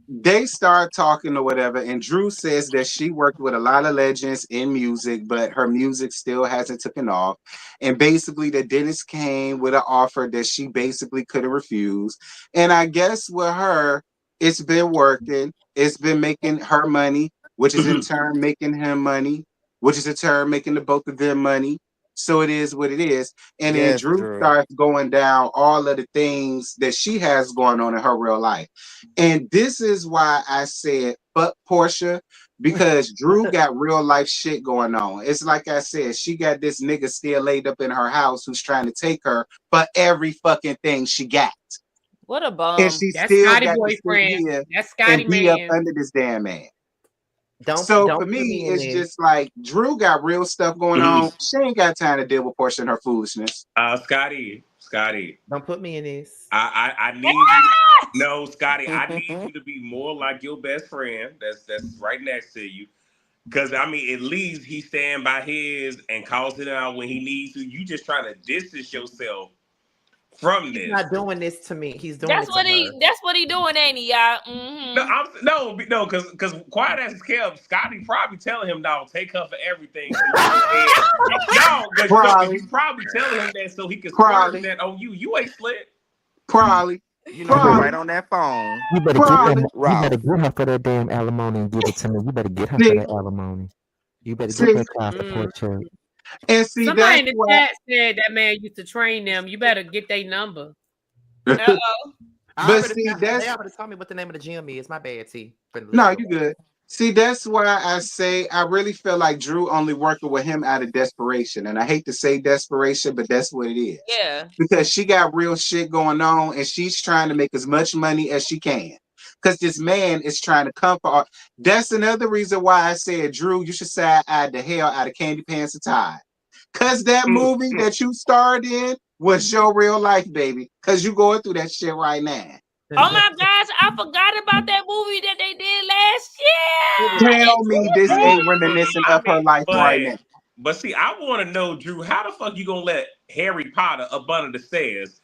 they start talking or whatever, and Drew says that she worked with a lot of legends in music, but her music still hasn't taken off. And basically, that Dennis came with an offer that she basically couldn't refuse. And I guess with her, it's been working. It's been making her money, which is in turn making him money, which is in turn making the both of them money. So it is what it is. And then Drew starts going down all of the things that she has going on in her real life. And this is why I said, fuck Porsha, because Drew got real life shit going on. It's like I said, she got this nigga still laid up in her house who's trying to take her for every fucking thing she got. What a bum. And she That's still Scotty got boyfriend. to That's Scotty and be up man. under this damn man. Don't for me, it's just like Drew got real stuff going on. She ain't got time to deal with Porsha and her foolishness. Scotty. Don't put me in this. I need you. No, Scotty, I need you to be more like your best friend that's right next to you. Because, I mean, at least he stand by his and calls it out when he needs to. You just trying to distance yourself from this. He's not doing this to me. He's doing That's what he doing, ain't he, y'all? Mm-hmm. No, because quiet as kept, Scotty probably telling him, "No, take her for everything." So you probably telling him that so he can swerve that on you. You ain't slick. Probably. Right on that phone. You better get her for that damn alimony and give it to me. You better get her for that alimony. You better get that child support check. And see, somebody in the chat said that man used to train them. You better get their number. But see, they already told me what the name of the gym is. My bad, T. No, you good. See, that's why I say I really feel like Drew only working with him out of desperation. And I hate to say desperation, but that's what it is. Yeah. Because she got real shit going on and she's trying to make as much money as she can. Because this man is trying to comfort her. That's another reason why I said, Drew, you should side the hell out of Candy Pants and Tide. Because that movie that you starred in was your real life, baby. Because you going through that shit right now. Oh my gosh, I forgot about that movie that they did last year. Tell me this ain't reminiscent of her life right now. But see, I want to know, Drew, how the fuck you gonna let Harry Potter up under the stairs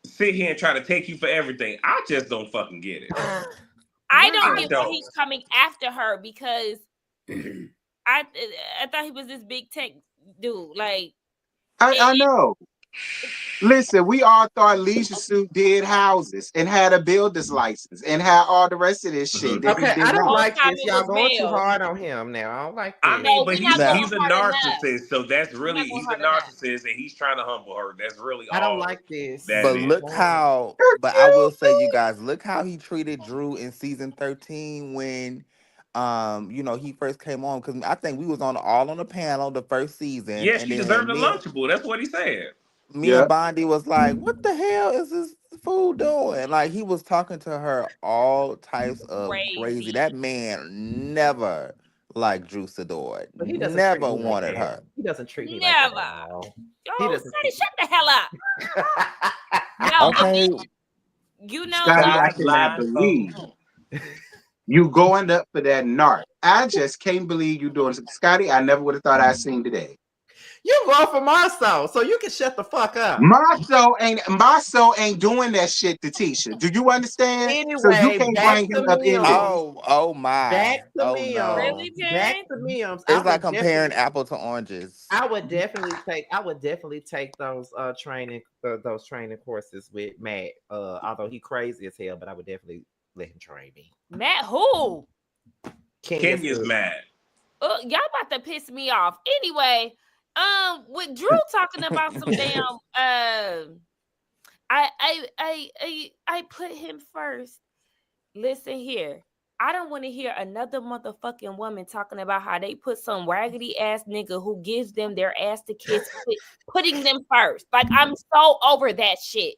sit here and try to take you for everything? I just don't fucking get it. I don't get why he's coming after her because I thought he was this big tech dude. Like I know. Listen, we all thought Leisure Suit did houses and had a builder's license and had all the rest of this shit. Okay, I don't like this. Y'all going too hard on him now. I don't like this. I mean, but he's a narcissist, so that's really he's a narcissist and he's trying to humble her. That's really all. I don't like this. But look how. But I will say, you guys, look how he treated Drew in season 13 when. He first came on because I think we was all on the panel the first season. Yeah, she deserved a Lunchable. That's what he said. Me and Bondi was like, what the hell is this fool doing? Like, he was talking to her all types of crazy. That man never liked Drew Sidor. He never wanted her. He doesn't treat me never. Like that. Yo, Scotty, shut the hell up. No, okay. Scotty, I cannot believe you going up for that narc. I just can't believe you doing it. Scotty, I never would have thought I'd seen today. You vote for Marceau, so you can shut the fuck up. Marceau ain't doing that shit to Tisha. Do you understand? Anyway, so you can't bring him up in. Oh my. Back to memes. No. Really, back to memes. It's like comparing apple to oranges. I would definitely take those training courses with Matt. Although he crazy as hell, but I would definitely let him train me. Matt who? Kenya's mad. Y'all about to piss me off. Anyway, with Drew talking about some damn I put him first. Listen here. I don't want to hear another motherfucking woman talking about how they put some raggedy ass nigga who gives them their ass to kiss, putting them first. Like, I'm so over that shit.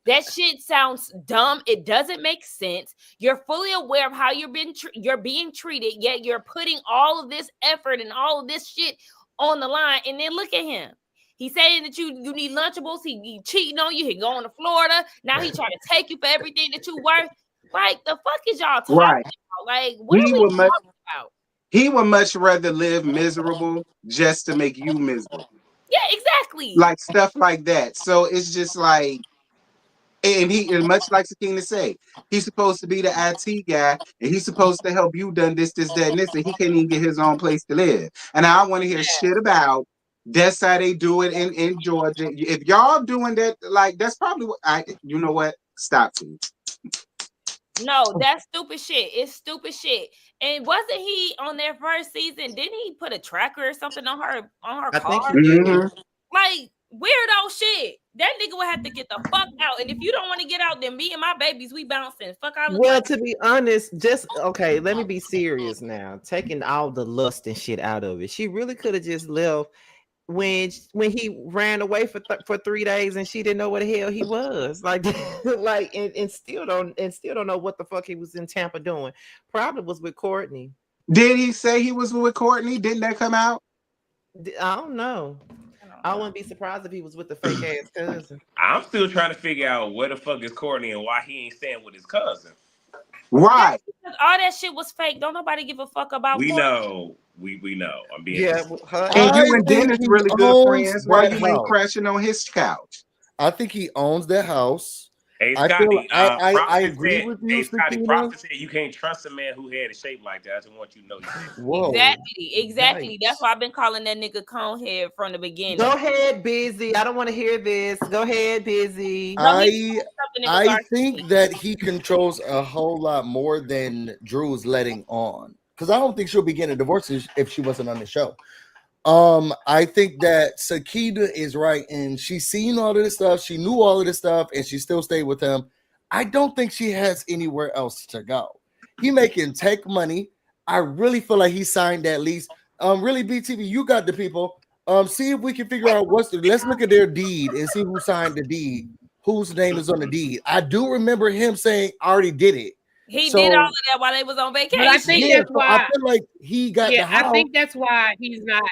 That shit sounds dumb. It doesn't make sense. You're fully aware of how you're being treated, yet you're putting all of this effort and all of this shit on the line. And then look at him. He's saying that you need Lunchables. He cheating on you. He going to Florida. Now he trying to take you for everything that you worth. Like, the fuck is y'all talking about? Like, what are we talking about? He would much rather live miserable just to make you miserable. Yeah, exactly. Like stuff like that. So it's just like, and much like Sakina say, he's supposed to be the IT guy, and he's supposed to help you done this, that, and this, and he can't even get his own place to live. And I want to hear shit about that's how they do it in Georgia. If y'all doing that, like, that's probably what you know what? Stop it. No, that's stupid shit. It's stupid shit. And wasn't he on their first season? Didn't he put a tracker or something on her car? I think he did. Like, weirdo shit. That nigga would have to get the fuck out. And if you don't want to get out, then me and my babies, we bouncing. Fuck all of Well, to be honest, okay, let me be serious now. Taking all the lust and shit out of it. She really could have just left when he ran away for 3 days and she didn't know where the hell he was. Like and still don't know what the fuck he was in Tampa doing. Probably was with Courtney. Did he say he was with Courtney? Didn't that come out? I don't know. I wouldn't be surprised if he was with the fake ass cousin. I'm still trying to figure out where the fuck is Courtney and why he ain't staying with his cousin. Right. All that shit was fake. Don't nobody give a fuck about We Courtney. know. We know. I'm being and you and Dennis really good friends. Why you ain't crashing on his couch? I think he owns that house. Hey, Scotty, I agree with you, Scotty, Prophet said you can't trust a man who had a shape like that. I just want you to know. Whoa. Exactly. Nice. That's why I've been calling that nigga Conehead from the beginning. Go ahead, Busy. I don't want to hear this. Go ahead, Busy. I think that he controls a whole lot more than Drew's letting on. Because I don't think she'll be getting a divorce if she wasn't on the show. I think that Sakina is right, and she's seen all of this stuff. She knew all of this stuff, and she still stayed with him. I don't think she has anywhere else to go. He making tech money. I really feel like he signed that lease. ReallyBTV, you got the people. See if we can figure out let's look at their deed and see who signed the deed, whose name is on the deed. I do remember him saying, I already did it. He did all of that while they was on vacation. But I think that's why I feel like he got the house. I think that's why he's not.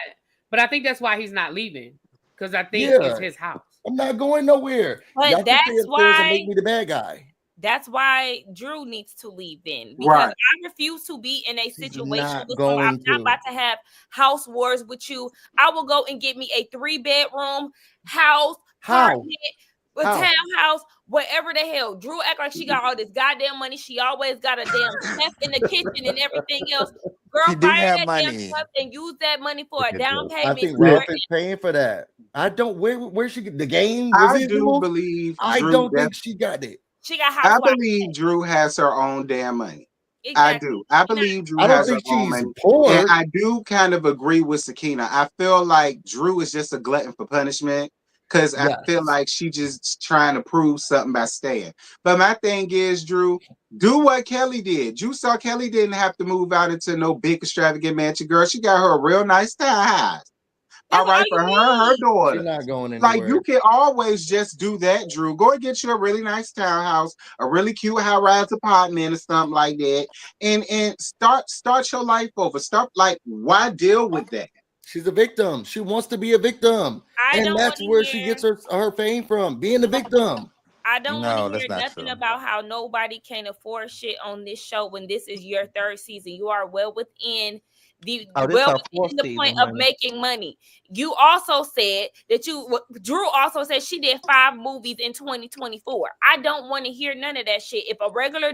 But I think that's why he's not leaving, because I think it's his house. I'm not going nowhere. But that's why make me the bad guy. That's why Drew needs to leave then, because I refuse to be in a situation with him. I'm not about to have house wars with you. I will go and get me a 3-bedroom house, apartment, a townhouse, whatever the hell. Drew act like she got all this goddamn money. She always got a damn chef in the kitchen and everything else. Girl, fire that damn chef and use that money for a down payment. I think Ralph is paying for that. I don't. Where she get the game? I do believe. I don't think she got it. She got. I believe Drew has her own damn money. Exactly. I do. I believe Drew has her own money. Poor. And I do kind of agree with Sakina. I feel like Drew is just a glutton for punishment. Because I feel like she just trying to prove something by staying. But my thing is, Drew, do what Kelly did. You saw Kelly didn't have to move out into no big extravagant mansion. Girl, she got her a real nice townhouse. All right, for her daughter. She's not going anywhere. Like, you can always just do that, Drew. Go and get you a really nice townhouse, a really cute high-rise apartment or something like that. And start your life over. Start, like, why deal with that? She's a victim. She wants to be a victim. And that's where she gets her fame from, being a victim. I don't want to hear nothing about how nobody can afford shit on this show when this is your 3rd season. You are well within the point of making money. You also said that Drew also said she did 5 movies in 2024. I don't want to hear none of that shit. If a regular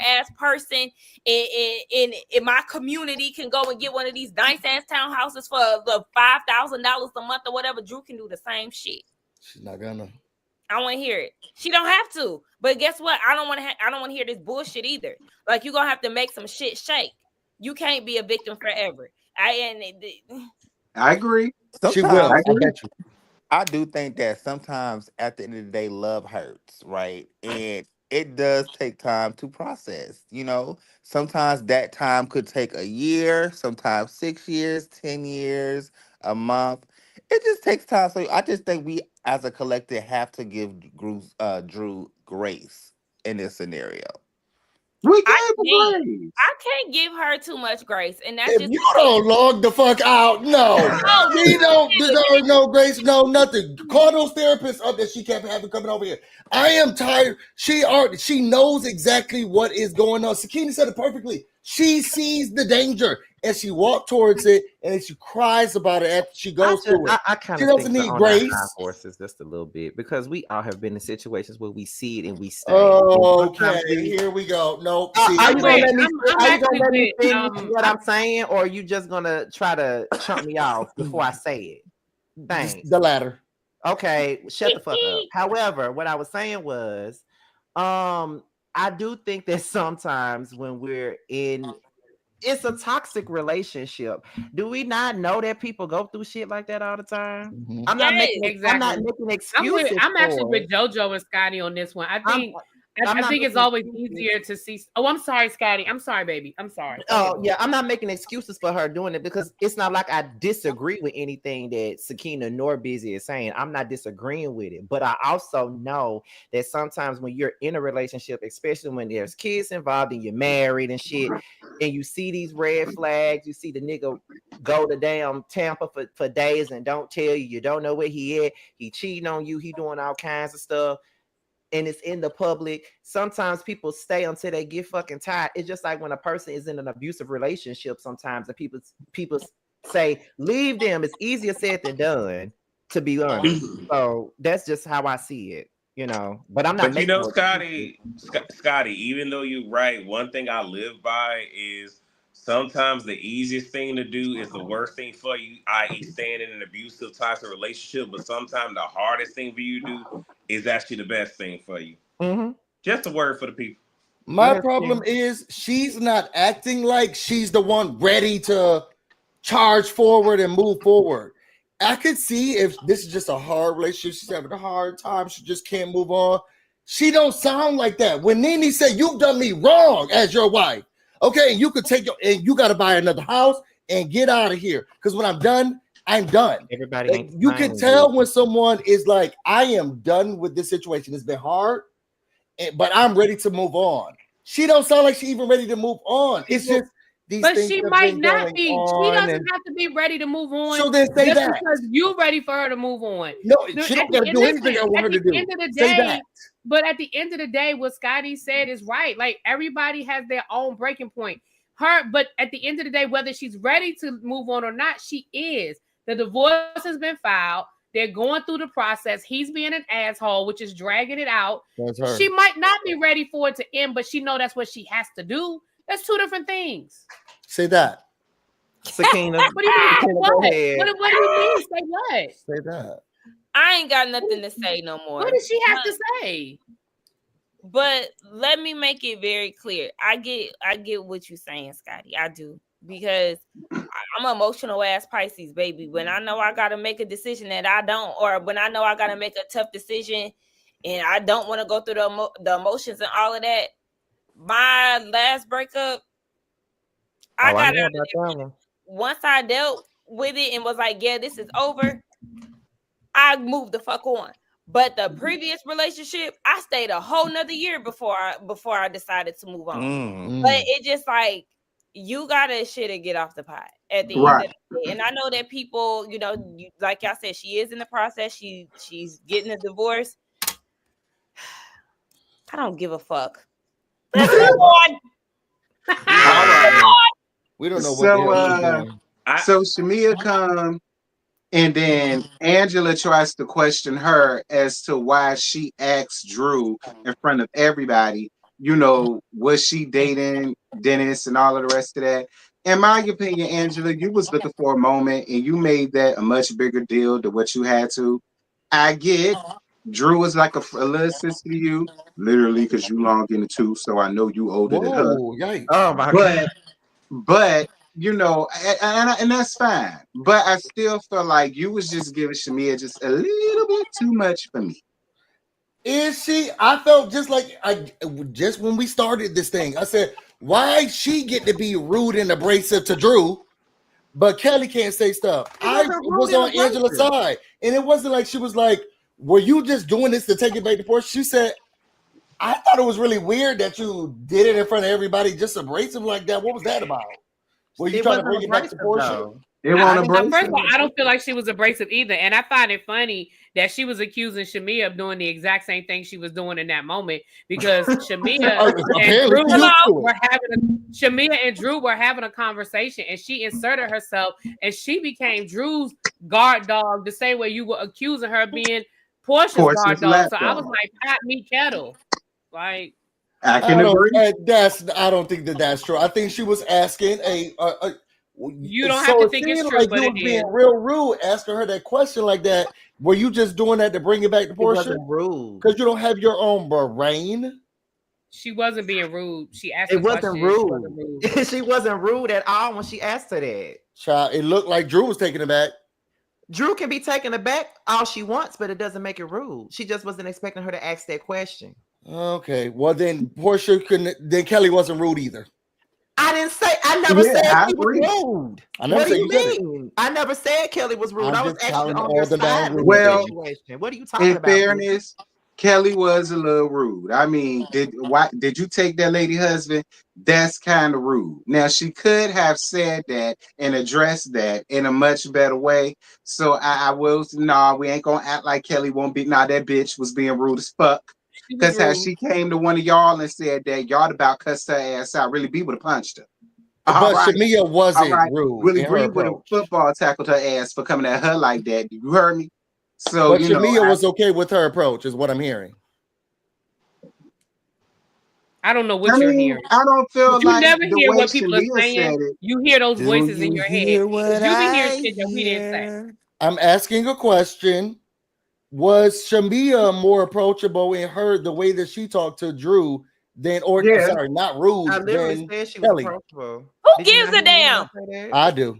ass person in my community can go and get one of these nice ass townhouses for the $5,000 a month or whatever, Drew can do the same shit. She's not gonna. I want to hear it. She don't have to. But guess what? I don't want to hear this bullshit either. Like, you're gonna have to make some shit shake. You can't be a victim forever. I agree. I do think that sometimes at the end of the day, love hurts, right? And it does take time to process. Sometimes that time could take a year, sometimes 6 years, 10 years, a month. It just takes time. So I just think we as a collective have to give Drew grace in this scenario. We I gave can't. grace. I can't give her too much grace, and that's If just you don't log the fuck out, no. No, She don't deserve no grace, no nothing. Call those therapists up that she kept having coming over here. I am tired. She knows exactly what is going on. Sakina said it perfectly. She sees the danger and she walked towards it, and then she cries about it after she goes through it. I kind She of doesn't think need on our grace. high horses just a little bit, because we all have been in situations where we see it and we stay. Okay, here we go. Nope. Are you gonna let me? I'm Are you gonna let me with, finish what I'm saying, or are you just gonna try to chump me off before I say it? Thanks. The latter. Okay, shut the fuck up. However, what I was saying was, I do think that sometimes when we're in, it's a toxic relationship. Do we not know that people go through shit like that all the time? Mm-hmm. I'm not making excuses. I'm actually with JoJo and Scotty on this one. I think it's always easier to see. Oh, I'm sorry, Scotty. I'm sorry, baby. I'm sorry. Oh, yeah. I'm not making excuses for her doing it, because it's not like I disagree with anything that Sakina nor Busy is saying. I'm not disagreeing with it. But I also know that sometimes when you're in a relationship, especially when there's kids involved and you're married and shit, and you see these red flags, you see the nigga go to damn Tampa for days and don't tell you, you don't know where he at, he cheating on you, he doing all kinds of stuff, and it's in the public. Sometimes people stay until they get fucking tired. It's just like when a person is in an abusive relationship sometimes, and people say, leave them. It's easier said than done, to be honest. So that's just how I see it, But I'm not making Scotty, even though you're right, one thing I live by is sometimes the easiest thing to do is the worst thing for you, i.e. staying in an abusive toxic relationship. But sometimes the hardest thing for you to do is actually the best thing for you. Mm-hmm. Just a word for the people. My problem is she's not acting like she's the one ready to charge forward and move forward. I could see if this is just a hard relationship, she's having a hard time, she just can't move on. She don't sound like that. When Nene said, you've done me wrong as your wife, okay, you could take and you got to buy another house and get out of here. Because when I'm done, I'm done. Everybody ain't you can tell when someone is like, I am done with this situation. It's been hard, but I'm ready to move on. She don't sound like she even ready to move on. It's just these but things she might not be. She doesn't have to be ready to move on. So then say that, because you're ready for her to move on. No, she don't got to do anything I want her to do. End of the day, but at the end of the day, what Scotty said is right. Like everybody has their own breaking point. But at the end of the day, whether she's ready to move on or not, she is. The divorce has been filed. They're going through the process. He's being an asshole, which is dragging it out. She might not be ready for it to end, but she know that's what she has to do. That's two different things. Say that. Sakina. What do you mean? What? What do you mean? Say what? Say that. I ain't got nothing to say no more. What does she have to say? But let me make it very clear. I get what you're saying, Scotty. I do. Because I'm an emotional ass Pisces, baby. When I know I gotta make a decision that I don't, or when I know I gotta make a tough decision and I don't want to go through the emotions and all of that. My last breakup, I got out of it. Once I dealt with it and was like, yeah, this is over, I moved the fuck on. But the previous relationship, I stayed a whole nother year before I decided to move on. But it just like, you gotta shit and get off the pot at the end of the day. And I know that people, like y'all said, she is in the process. She's getting a divorce. I don't give a fuck. Let's move on. We don't know what. So Shamia come, and then Angela tries to question her as to why she asked Drew in front of everybody. Was she dating Dennis and all of the rest of that? In my opinion, Angela, you was looking for a moment and you made that a much bigger deal than what you had to. I get Drew was like a little sister to you, literally, because you long in the tooth, so I know you older than her. Yikes. Oh my God. But and that's fine. But I still feel like you was just giving Shamia just a little bit too much for me. Is she? I felt just like just when we started this thing. I said, why she get to be rude and abrasive to Drew, but Kelly can't say stuff? I was on Angela's side, and it wasn't like she was like, "Were you just doing this to take it back to Porsha?" She said, "I thought it was really weird that you did it in front of everybody, just abrasive like that. What was that about? Were you trying to bring it back to Porsha?" First of all, I don't feel like she was abrasive either, and I find it funny that she was accusing Shamia of doing the exact same thing she was doing in that moment because Shamia and Drew were having a conversation, and she inserted herself, and she became Drew's guard dog the same way you were accusing her of being Portia's guard dog. So I was like, pot me kettle, like. I don't think that's true. I think she was asking you don't have to think it's true, but you was being real rude asking her that question like that. Were you just doing that to bring it back to Porsha? It wasn't rude because you don't have your own brain. She wasn't being rude. She asked. It wasn't rude. She wasn't rude at all when she asked her that. Child, it looked like Drew was taking it back. Drew can be taken aback all she wants, but it doesn't make it rude. She just wasn't expecting her to ask that question. Okay, well then Porsha couldn't. Then Kelly wasn't rude either. I didn't say. I never said he was rude. What do you mean? I never said Kelly was rude. I was actually on your side. Well, what are you talking about? In fairness, Kelly was a little rude. I mean, did you take that lady husband? That's kind of rude. Now she could have said that and addressed that in a much better way. So I will. Nah, we ain't gonna act like Kelly won't be. Nah, that bitch was being rude as fuck. Because how she came to one of y'all and said that y'all about cussed her ass out, really B would have punched her. But Shamia wasn't rude. Really B would have football tackled her ass for coming at her like that. You heard me? So but Shamia was okay with her approach, is what I'm hearing. I don't know what you're hearing. I don't feel but you never hear what people are saying. You hear those voices in your head. You be hearing shit that we didn't say. I'm asking a question. Was Shamia more approachable and heard the way that she talked to Drew than, sorry, not rude? I literally said she Kelly. was approachable. Who gives a damn? I do.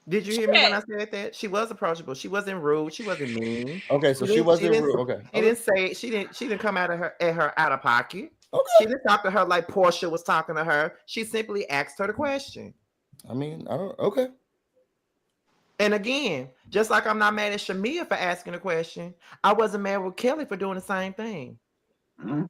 Did you hear me when I said that? She was approachable. She wasn't rude. She wasn't mean. Okay, so she wasn't rude. Okay. She didn't say she didn't come out of her out of pocket. Okay. She didn't talk to her like Porsha was talking to her. She simply asked her the question. I mean, I don't. Okay. And again, just like I'm not mad at Shamia for asking a question, I wasn't mad with Kelly for doing the same thing. Mm-hmm.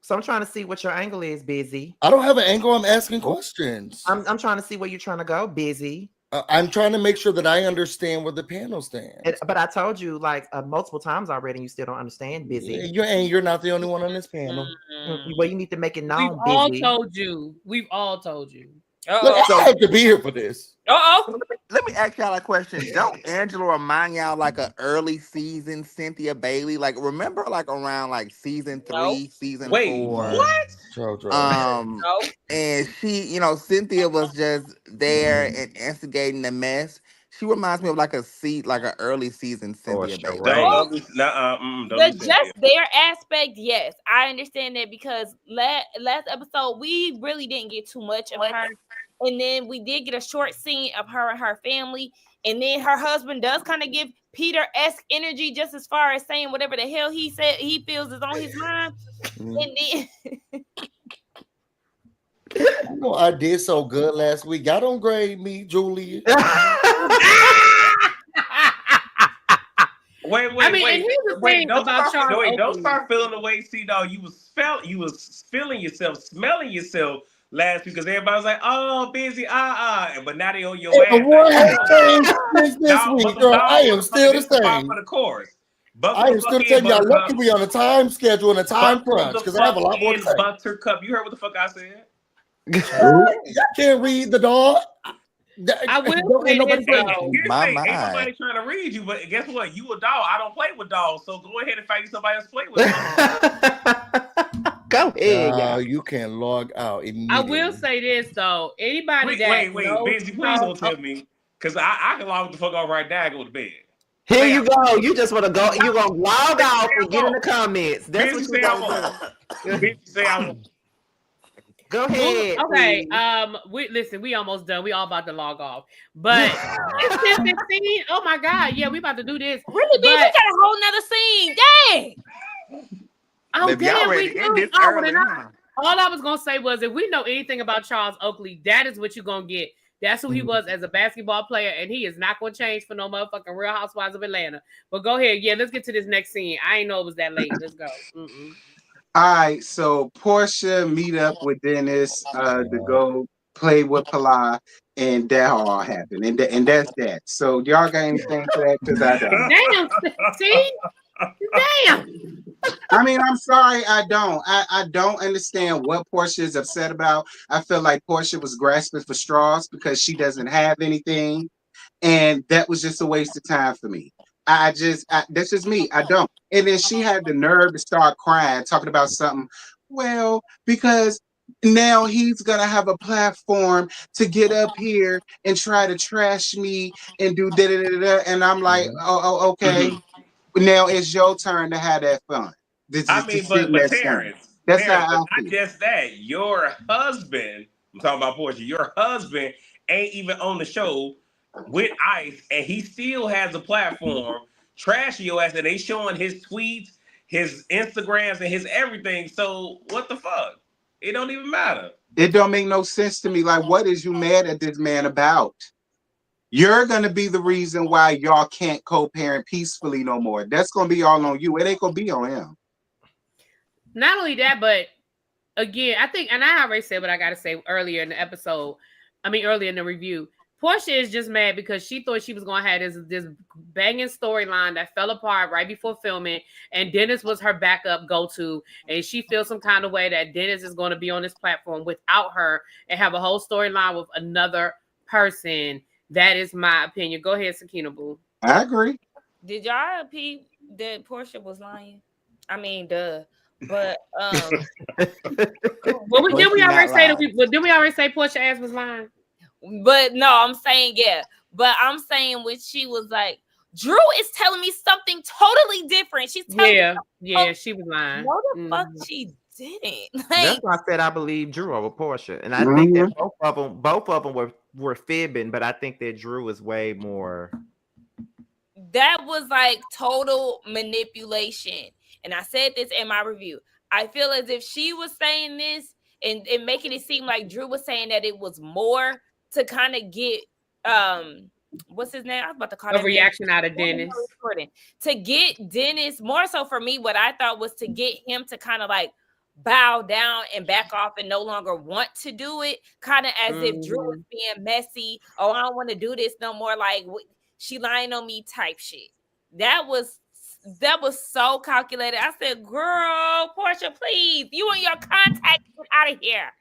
So I'm trying to see what your angle is, Busy. I don't have an angle. I'm asking questions. I'm trying to see where you're trying to go, Busy. I'm trying to make sure that I understand where the panel stands. But I told you like multiple times already, and you still don't understand, Busy. You're not the only one on this panel. Mm-hmm. Well, you need to make it known. We've all told you. Look, I have to be here for this. Let me ask y'all a question. Don't Angela remind y'all like an early season Cynthia Bailey? Like remember like around like season 3, season 4. What? And she, Cynthia was just there and instigating the mess. She reminds me of like an early season Cynthia Bailey. The just there aspect, yes, I understand that because last episode we really didn't get too much of her, and then we did get a short scene of her and her family, and then her husband does kind of give Peter-esque energy just as far as saying whatever the hell he said he feels is on his mind, and then. I did so good last week. Y'all don't grade me, Julia. Wait. I mean, and here's the thing about Charles. Don't start feeling the way. See, dog, you was feeling yourself, smelling yourself last week because everybody was like, "Oh, busy, but now they on your ass. What has changed this week, girl? I am still the same. For the chorus. I am still the same. Y'all lucky we on a time schedule and a time crunch because I have a lot more to say. Buttercup, you heard what the fuck I said? I can't read the dog. I will say this though. Ain't nobody trying to read you, but guess what? You a dog. I don't play with dogs, so go ahead and find somebody else to play with. Go ahead. You can log out immediately. I will say this though. Anybody wait, Busy, please don't tell me, because I can log the fuck off right now and go to bed. Here you go. You just want to go. You gonna log off and get in the comments. That's what you say. Busy say I want. Go ahead. Okay. Please. We almost done. We all about to log off. But it's 10:15. Oh my God. Yeah, we about to do this. Really, we got a whole nother scene. Dang. Oh, Maybe y'all damn, we ready to end do. this early, huh? All I was gonna say was, if we know anything about Charles Oakley, that is what you're gonna get. That's who he was as a basketball player, and he is not gonna change for no motherfucking Real Housewives of Atlanta. But go ahead, yeah, let's get to this next scene. I ain't know it was that late. Let's go. All right, so Porsha meet up with Dennis to go play with Pilar, and that all happened, and that's that. So y'all got anything for that? Because I don't. Damn, see, damn. I mean, I'm sorry, I don't. I don't understand what Porsha is upset about. I feel like Porsha was grasping for straws because she doesn't have anything, and that was just a waste of time for me. That's just me. I don't. And then she had the nerve to start crying, talking about something. Well, because now he's gonna have a platform to get up here and try to trash me and do da da da da. And I'm like, oh, okay. Now it's your turn to have that fun. I mean, but Terrence, that's Terrence, how but not just that. Your husband, I'm talking about Porsha, your husband ain't even on the show with Ice, and he still has a platform trashing your ass, and they showing his tweets, his Instagrams, and his everything. So what the fuck? It don't even matter. It don't make no sense to me. Like, what is you mad at this man about? You're gonna be the reason why y'all can't co-parent peacefully no more. That's gonna be all on you. It ain't gonna be on him. Not only that, but again, I think, and I already said what I gotta say earlier in the episode. I mean, earlier in the review. Porsha is just mad because she thought she was gonna have this banging storyline that fell apart right before filming, and Dennis was her backup go-to, and she feels some kind of way that Dennis is going to be on this platform without her and have a whole storyline with another person. That is my opinion. Go ahead, Sakina Boo. I agree. Did y'all peep that Porsha was lying? I mean, duh. But did we already say Porsha ass was lying? But no, I'm saying yeah. But I'm saying when she was like, Drew is telling me something totally different. She's telling me she was lying. No, the fuck she didn't. Like, that's why I said I believe Drew over Porsha, and I think that both of them were fibbing, but I think that Drew is way more. That was like total manipulation, and I said this in my review. I feel as if she was saying this and making it seem like Drew was saying that it was more to kind of get what's his name? I was about to call a reaction out of Dennis. To get Dennis, more so for me, what I thought was to get him to kind of like bow down and back off and no longer want to do it, kind of as if Drew was being messy. Oh, I don't want to do this no more. Like she lying on me type shit. That was so calculated. I said, girl, Porsha, please, you and your contact, get out of here.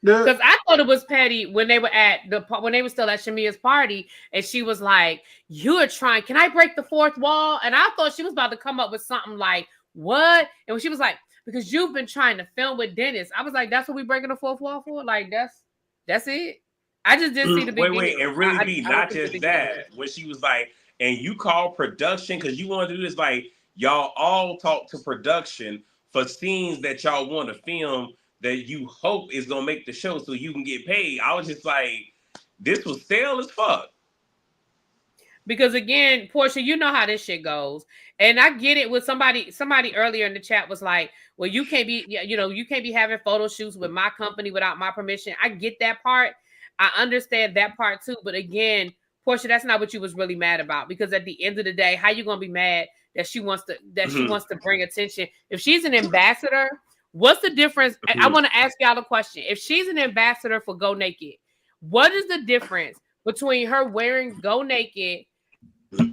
Because I thought it was petty when they were still at Shamia's party, and she was like, "You are trying. Can I break the fourth wall?" And I thought she was about to come up with something like, "What?" And when she was like, "Because you've been trying to film with Dennis," I was like, "That's what we breaking the fourth wall for? Like that's it." I just didn't see the beginning. Wait, and really not just that. When she was like, "And you call production because you want to do this," like y'all all talk to production for scenes that y'all want to film that you hope is gonna make the show so you can get paid. I was just like, this was stale as fuck. Because again, Porsha, you know how this shit goes. And I get it with somebody earlier in the chat was like, well, you can't be having photo shoots with my company without my permission. I get that part. I understand that part too. But again, Porsha, that's not what you was really mad about. Because at the end of the day, how you gonna be mad that she wants to bring attention? If she's an ambassador, what's the difference? I want to ask y'all a question. If she's an ambassador for Go Naked, what is the difference between her wearing Go Naked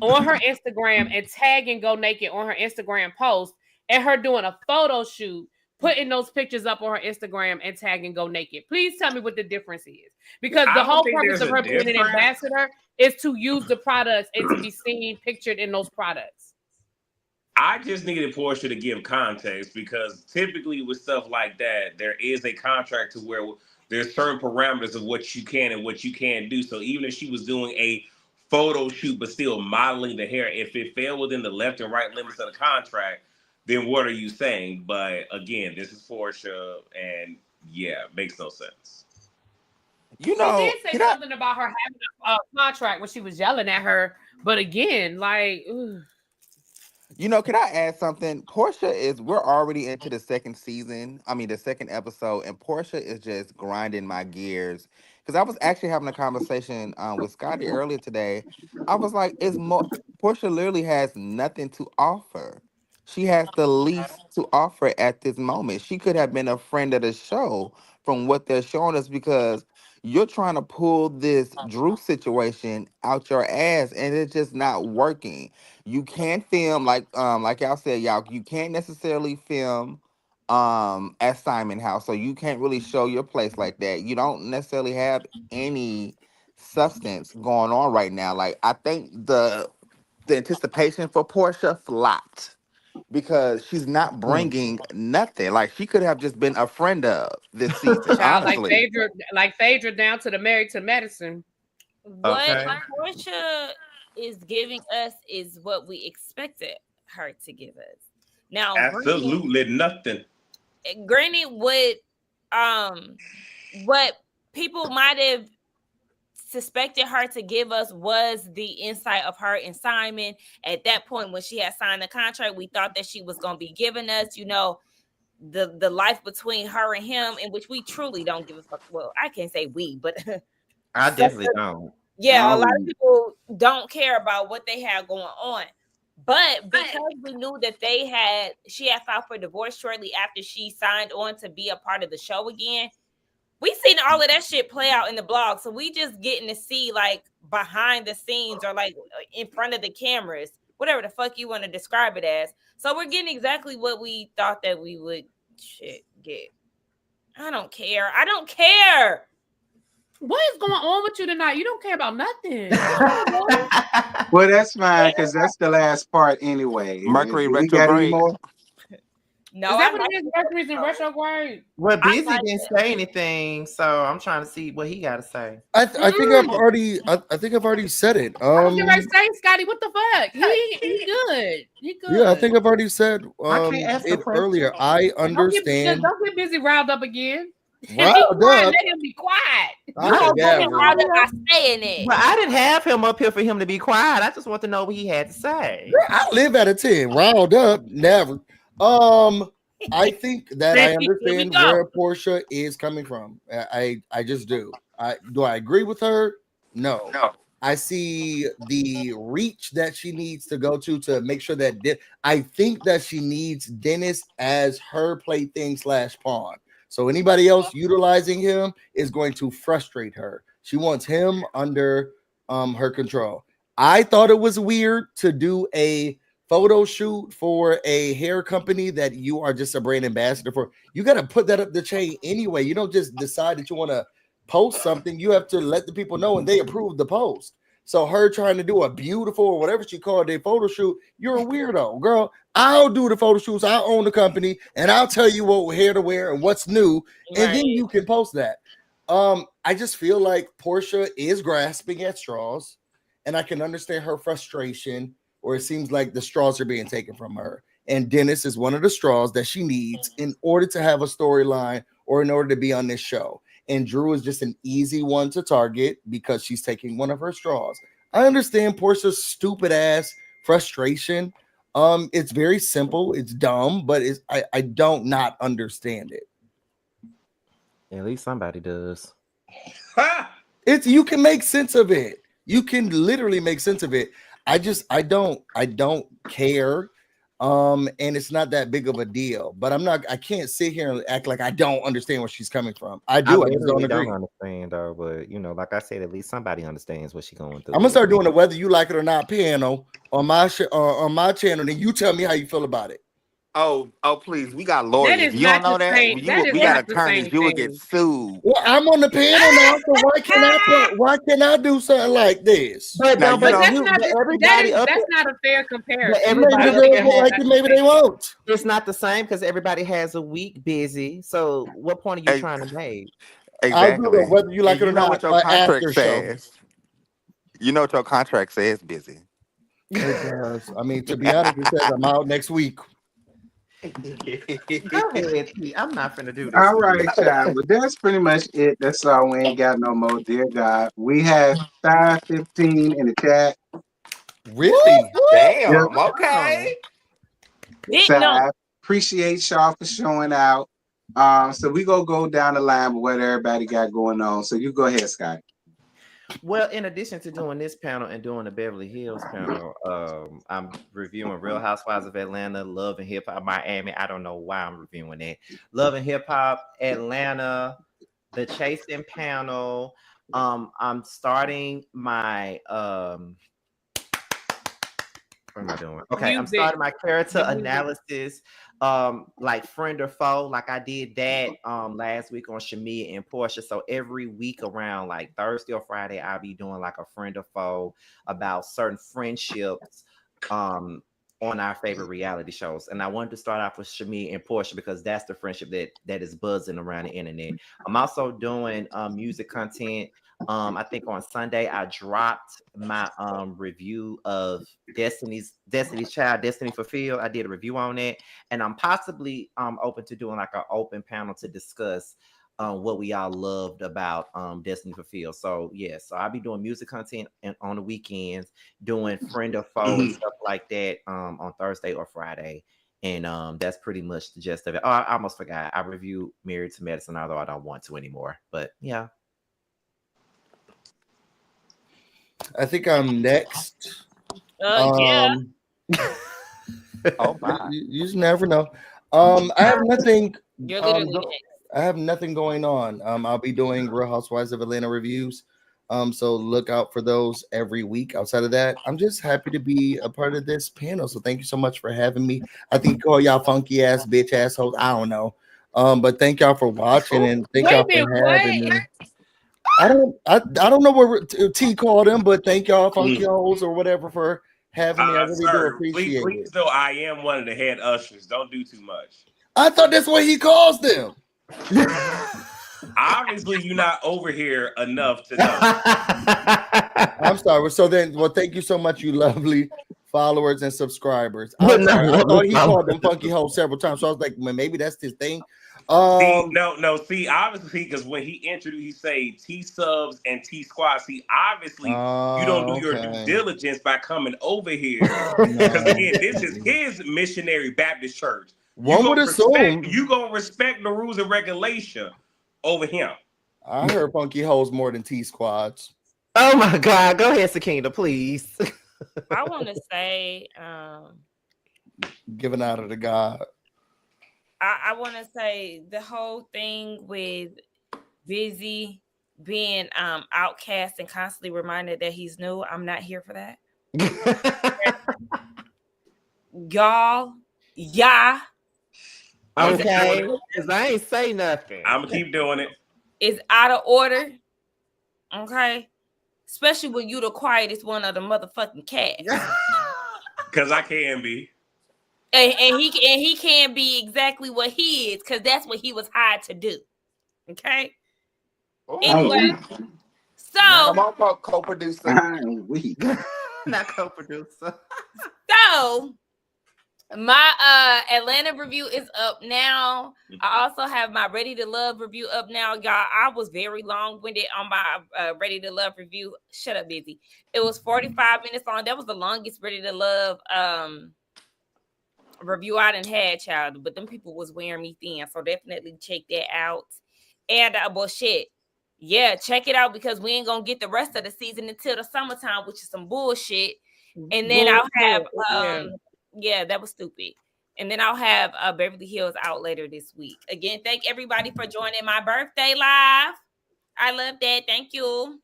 on her Instagram and tagging Go Naked on her Instagram post and her doing a photo shoot, putting those pictures up on her Instagram and tagging Go Naked? Please tell me what the difference is. Because the whole purpose of her being an ambassador is to use the products and to be seen pictured in those products. I just needed Porsha to give context because typically with stuff like that, there is a contract to where there's certain parameters of what you can and what you can't do. So even if she was doing a photo shoot but still modeling the hair, if it fell within the left and right limits of the contract, then what are you saying? But again, this is Porsha, and yeah, makes no sense. You know, she did say something about her having a contract when she was yelling at her, but again, like, ugh. You know, can I add something? We're already into the second season. I mean, the second episode, and Portia is just grinding my gears. Because I was actually having a conversation with Scotty earlier today. I was like, Portia literally has nothing to offer. She has the least to offer at this moment. She could have been a friend of the show from what they're showing us because you're trying to pull this Drew situation out your ass and it's just not working. You can't film like y'all said, y'all, you can't necessarily film at Simon House, so you can't really show your place like that. You don't necessarily have any substance going on right now. Like I think the anticipation for Portia flopped because she's not bringing nothing. Like she could have just been a friend of this season, Child, honestly. like Phaedra down to the Married to Medicine. What Portia is giving us is what we expected her to give us. Now, absolutely nothing. Granted, what people might have suspected her to give us was the insight of her and Simon. At that point, when she had signed the contract, we thought that she was going to be giving us, you know, the life between her and him, in which we truly don't give a fuck. Well, I can't say we, but I definitely don't. Yeah, a lot of people don't care about what they have going on. But because we knew that she had filed for divorce shortly after she signed on to be a part of the show again, we seen all of that shit play out in the blog. So we just getting to see like behind the scenes or like in front of the cameras, whatever the fuck you want to describe it as. So we're getting exactly what we thought that we would get. I don't care. What is going on with you tonight? You don't care about nothing. Well, that's fine because that's the last part anyway. Mercury retrograde. No, is that what it is? Mercury's in retrograde. Well, Busy didn't say anything, so I'm trying to see what he got to say. I think I've already said it. I was gonna say, Scotty, what the fuck? He good. He good. Yeah, I think I've already said it earlier. I understand. Don't get busy riled up again. Riled up. Let him be quiet. Riled up by saying it. Well, I didn't have him up here for him to be quiet. I just want to know what he had to say. I live at a 10. Riled up, never. I think that I understand where Portia is coming from. I just do. Do I agree with her? No. I see the reach that she needs to go to make sure that I think that she needs Dennis as her plaything / pawn. So anybody else utilizing him is going to frustrate her. She wants him under her control. I thought it was weird to do a photo shoot for a hair company that you are just a brand ambassador for. You got to put that up the chain anyway. You don't just decide that you want to post something. You have to let the people know and they approve the post. So her trying to do a beautiful or whatever she called a photo shoot, you're a weirdo, girl. I'll do the photo shoots. I own the company and I'll tell you what hair to wear and what's new. Right. And then you can post that. I just feel like Portia is grasping at straws and I can understand her frustration, or it seems like the straws are being taken from her. And Dennis is one of the straws that she needs in order to have a storyline or in order to be on this show. And Drew is just an easy one to target because she's taking one of her straws. I understand Portia's stupid ass frustration. It's very simple. It's dumb, but I don't not understand it. At least somebody does. You can make sense of it. You can literally make sense of it. I don't care. And it's not that big of a deal, but I can't sit here and act like I don't understand where she's coming from. I do. I just don't agree. Don't understand though, but you know, like I said, at least somebody understands what she's going through. I'm gonna start doing the whether you like it or not panel on my channel, and you tell me how you feel about it. Oh, please. We got lawyers. You don't know that? We got attorneys. You will get sued. Well, I'm on the panel now, so why can't I do something like this? But that's not a fair comparison. Maybe they won't. It's not the same because everybody has a week busy. So what point are you trying to make? Exactly. Whether you like it or not. What your contract says. You know what your contract says, busy. It does. I mean, to be honest, it says I'm out next week. Go ahead, T. I'm not finna do this. All right, child. But that's pretty much it. That's all. We ain't got no more. Dear God. We have 5:15 in the chat. Really? Damn. Yep. Okay. So I appreciate y'all for showing out. So we gonna go down the line with what everybody got going on. So you go ahead, Scott. Well, in addition to doing this panel and doing the Beverly Hills panel, I'm reviewing Real Housewives of Atlanta, Love and Hip Hop Miami. I don't know why I'm reviewing that. Love and Hip Hop Atlanta, the Chasing panel. I'm starting my what am I doing? Okay, I'm starting my character analysis, like friend or foe, like I did that last week on Shamia and Porsha. So every week around like Thursday or Friday, I'll be doing like a friend or foe about certain friendships on our favorite reality shows. And I wanted to start off with Shamia and Porsha because that's the friendship that is buzzing around the internet. I'm also doing music content. I think on Sunday I dropped my review of Destiny's Child, Destiny Fulfilled. I did a review on it, and I'm possibly open to doing like an open panel to discuss what we all loved about Destiny Fulfilled. So yeah, so I'll be doing music content on the weekends, doing friend or foe and stuff like that on Thursday or Friday. And that's pretty much the gist of it. Oh, I almost forgot. I reviewed Married to Medicine, although I don't want to anymore. But yeah. I think I'm next. Yeah. Oh my. You just never know. I have nothing. You're literally next. I have nothing going on. I'll be doing Real Housewives of Atlanta reviews. So look out for those every week. Outside of that, I'm just happy to be a part of this panel. So thank you so much for having me. I think you call y'all funky ass bitch assholes. I don't know. But thank y'all for watching and thank y'all for having me. I don't know what T called him, but thank y'all funky hoes or whatever for having me. I really do appreciate it. Please know I am one of the head ushers. Don't do too much. I thought that's what he calls them. Obviously, you're not over here enough to know. I'm sorry. So then, well, thank you so much, you lovely followers and subscribers. I thought he called them funky hoes several times. So I was like, well, maybe that's his thing. See, obviously, because when he introduced, he say T subs and T squad. See, obviously, you don't do your due diligence by coming over here. Because again, this is his missionary Baptist church. One would assume you gonna respect the rules and regulation over him. I heard funky hoes more than T squads. Oh my God! Go ahead, Sakina, please. I want to say, giving out of the God. I want to say the whole thing with Busy being outcast and constantly reminded that he's new. I'm not here for that. Y'all, yeah. Okay, because I ain't say nothing. I'm gonna keep doing it. It's out of order. Okay. Especially when you the quietest one of the motherfucking cast. Because I can be. And he can be exactly what he is, because that's what he was hired to do. Okay. Anyway, so I'm on co-producer. I'm weak. Not co-producer. So my Atlanta review is up now. I also have my Ready to Love review up now, y'all. I was very long-winded on my Ready to Love review. Shut up, Busy. It was 45 minutes long. That was the longest Ready to Love review I done had, child, but them people was wearing me thin, so definitely check that out. And bullshit, yeah, check it out, because we ain't gonna get the rest of the season until the summertime, which is some bullshit. And then I'll have yeah, that was stupid. And then I'll have Beverly Hills out later this week. Again, thank everybody for joining my birthday live. I love that. Thank you.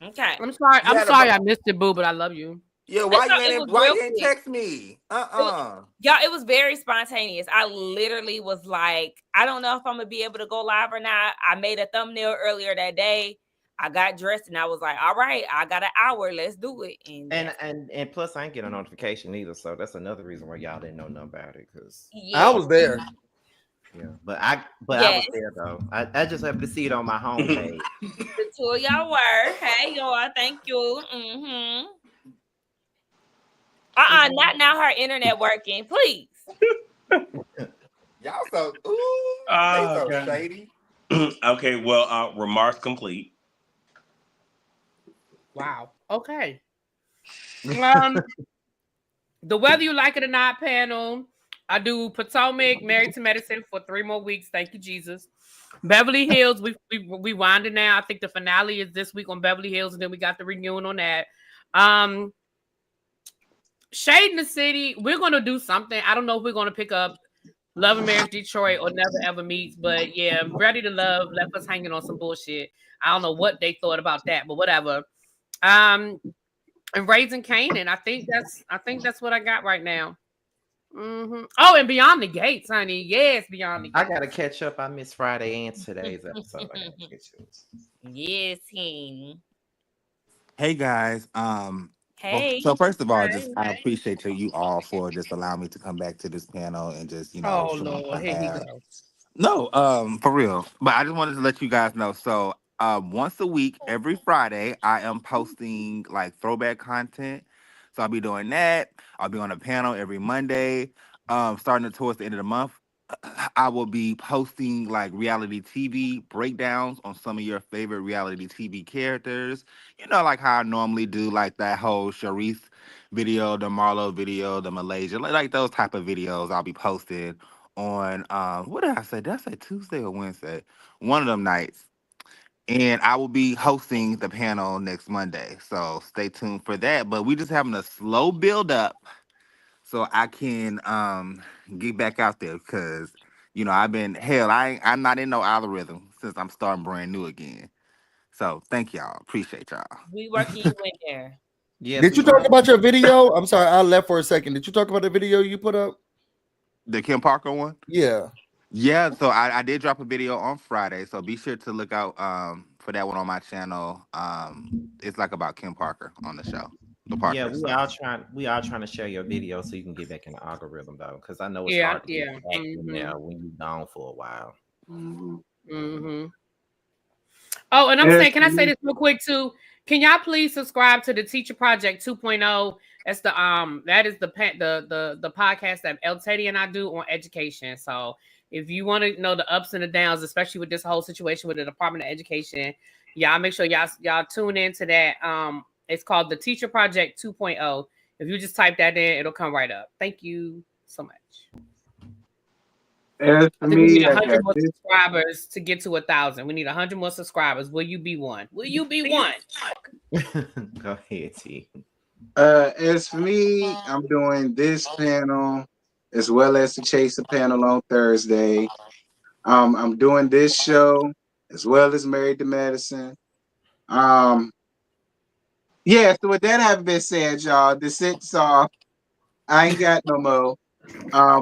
Okay. I'm sorry I missed it, boo, but I love you. Yeah, why you ain't text me? Y'all, it was very spontaneous. I literally was like, I don't know if I'm gonna be able to go live or not. I made a thumbnail earlier that day. I got dressed and I was like, all right, I got an hour. Let's do it. And plus I ain't get a notification either. So that's another reason why y'all didn't know nothing about it. Because I was there. Yeah, but I was there though. I just happened to see it on my homepage. The two of y'all were. Hey, y'all, thank you. Not now her internet working, please. Y'all so they so God. shady. Okay, well, remarks complete. Wow. Okay. The Whether You Like It or Not panel. I do Potomac, Married to Medicine for 3 more weeks. Thank you, Jesus. Beverly Hills, we winding now. I think the finale is this week on Beverly Hills, and then we got the reunion on that. Shade in the City, we're gonna do something. I don't know if we're gonna pick up Love and Marriage Detroit or Never Ever Meets, but yeah, Ready to Love left us hanging on some bullshit. I don't know what they thought about that, but whatever. And Raising Canaan, I think that's what I got right now. Mm-hmm. Oh, and Beyond the Gates, honey. Yes, Beyond the Gates. I gotta catch up. I missed Friday and today's episode. I gotta get you. Yes, he. Hey guys. Hey. So first of all, just I appreciate you all for just allowing me to come back to this panel and just Oh Lord, here he goes. No, for real. But I just wanted to let you guys know. So once a week, every Friday, I am posting like throwback content. So I'll be doing that. I'll be on a panel every Monday. Starting towards the end of the month, I will be posting like reality TV breakdowns on some of your favorite reality TV characters. You know, like how I normally do, like that whole Sharice video, the Marlo video, the Malaysia, like those type of videos I'll be posting on what did I say? Did I say Tuesday or Wednesday? One of them nights. And I will be hosting the panel next Monday. So stay tuned for that. But we just having a slow build up so I can get back out there because I'm not in no algorithm since I'm starting brand new again. So thank y'all. Appreciate y'all. We working you in there. Yeah. Did you talk about your video? I'm sorry, I left for a second. Did you talk about the video you put up? The Kim Parker one? Yeah. Yeah, so I did drop a video on Friday, so be sure to look out for that one on my channel. It's like about Kim Parker on the show. The Parker. Yeah, we all trying to share your video so you can get back in the algorithm though, because I know it's hard to get back in there when you're gone for a while. Mm-hmm. Oh, and I'm saying, can I say this real quick too? Can y'all please subscribe to the Teacher Project 2.0? That's that is the podcast that El Teddy and I do on education. So if you want to know the ups and the downs, especially with this whole situation with the Department of Education, y'all make sure y'all tune into that. It's called the Teacher Project 2.0. If you just type that in, it'll come right up. Thank you so much. I think we need 100 more subscribers to get to 1,000. We need 100 more subscribers. Will you be one? Will you be one? Go ahead, T. As for me, I'm doing this panel as well as the Chaser panel on Thursday. I'm doing this show as well as Married to Medicine. Yeah, so with that having been said, y'all, the sit's off. I ain't got no more.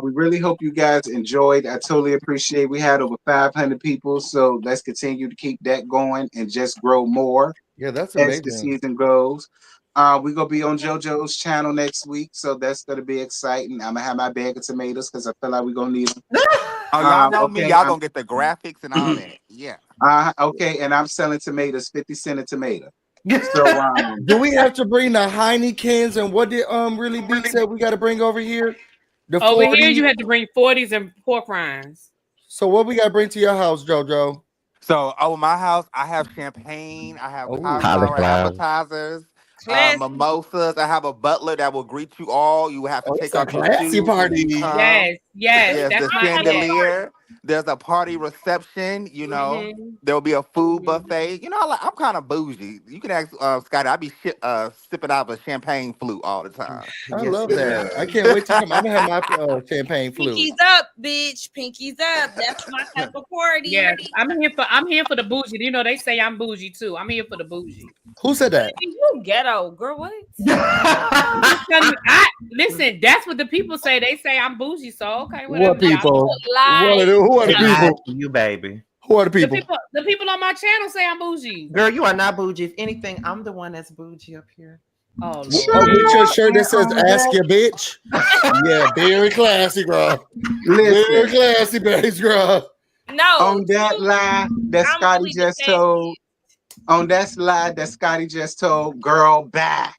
We really hope you guys enjoyed. I totally appreciate. We had over 500 people, so let's continue to keep that going and just grow more. Yeah, that's amazing. As the season goes. We're gonna be on JoJo's channel next week, so that's gonna be exciting. I'm gonna have my bag of tomatoes because I feel like we're gonna need them. Y'all know me, y'all gonna get the graphics and all that. Yeah. Okay, and I'm selling tomatoes, 50 cents a tomato. So do we have to bring the Heinekens and what did Really B said we got to bring over here? Over 40? Here you had to bring 40s and pork rinds. So what we got to bring to your house, JoJo? So over my house, I have champagne, I have cauliflower appetizers, mimosas. I have a butler that will greet you all. You have to take off your shoes. Party. Yes. That's the chandelier. There's a party reception. You know, there'll be a food buffet. You know, I'm kind of bougie. You can ask Scotty. I be sipping out of a champagne flute all the time. I love that. I can't wait to come. I'm gonna have my champagne flute. Pinkies up, bitch. Pinkies up. That's my type of party. Yes, I'm here for the bougie. You know they say I'm bougie too. I'm here for the bougie. Who said that? You ghetto girl. What? Listen, that's what the people say. They say I'm bougie. So okay, whatever. What people? Who are the people? You baby. Who are the people? The people on my channel say I'm bougie. Girl, you are not bougie. If anything, I'm the one that's bougie up here. Oh, with your shirt that says "Ask Your Bitch." Yeah, very classy, bro. Very classy, bitch, girl. No. On that lie that Scotty just told. On that slide that Scotty just told, girl, back.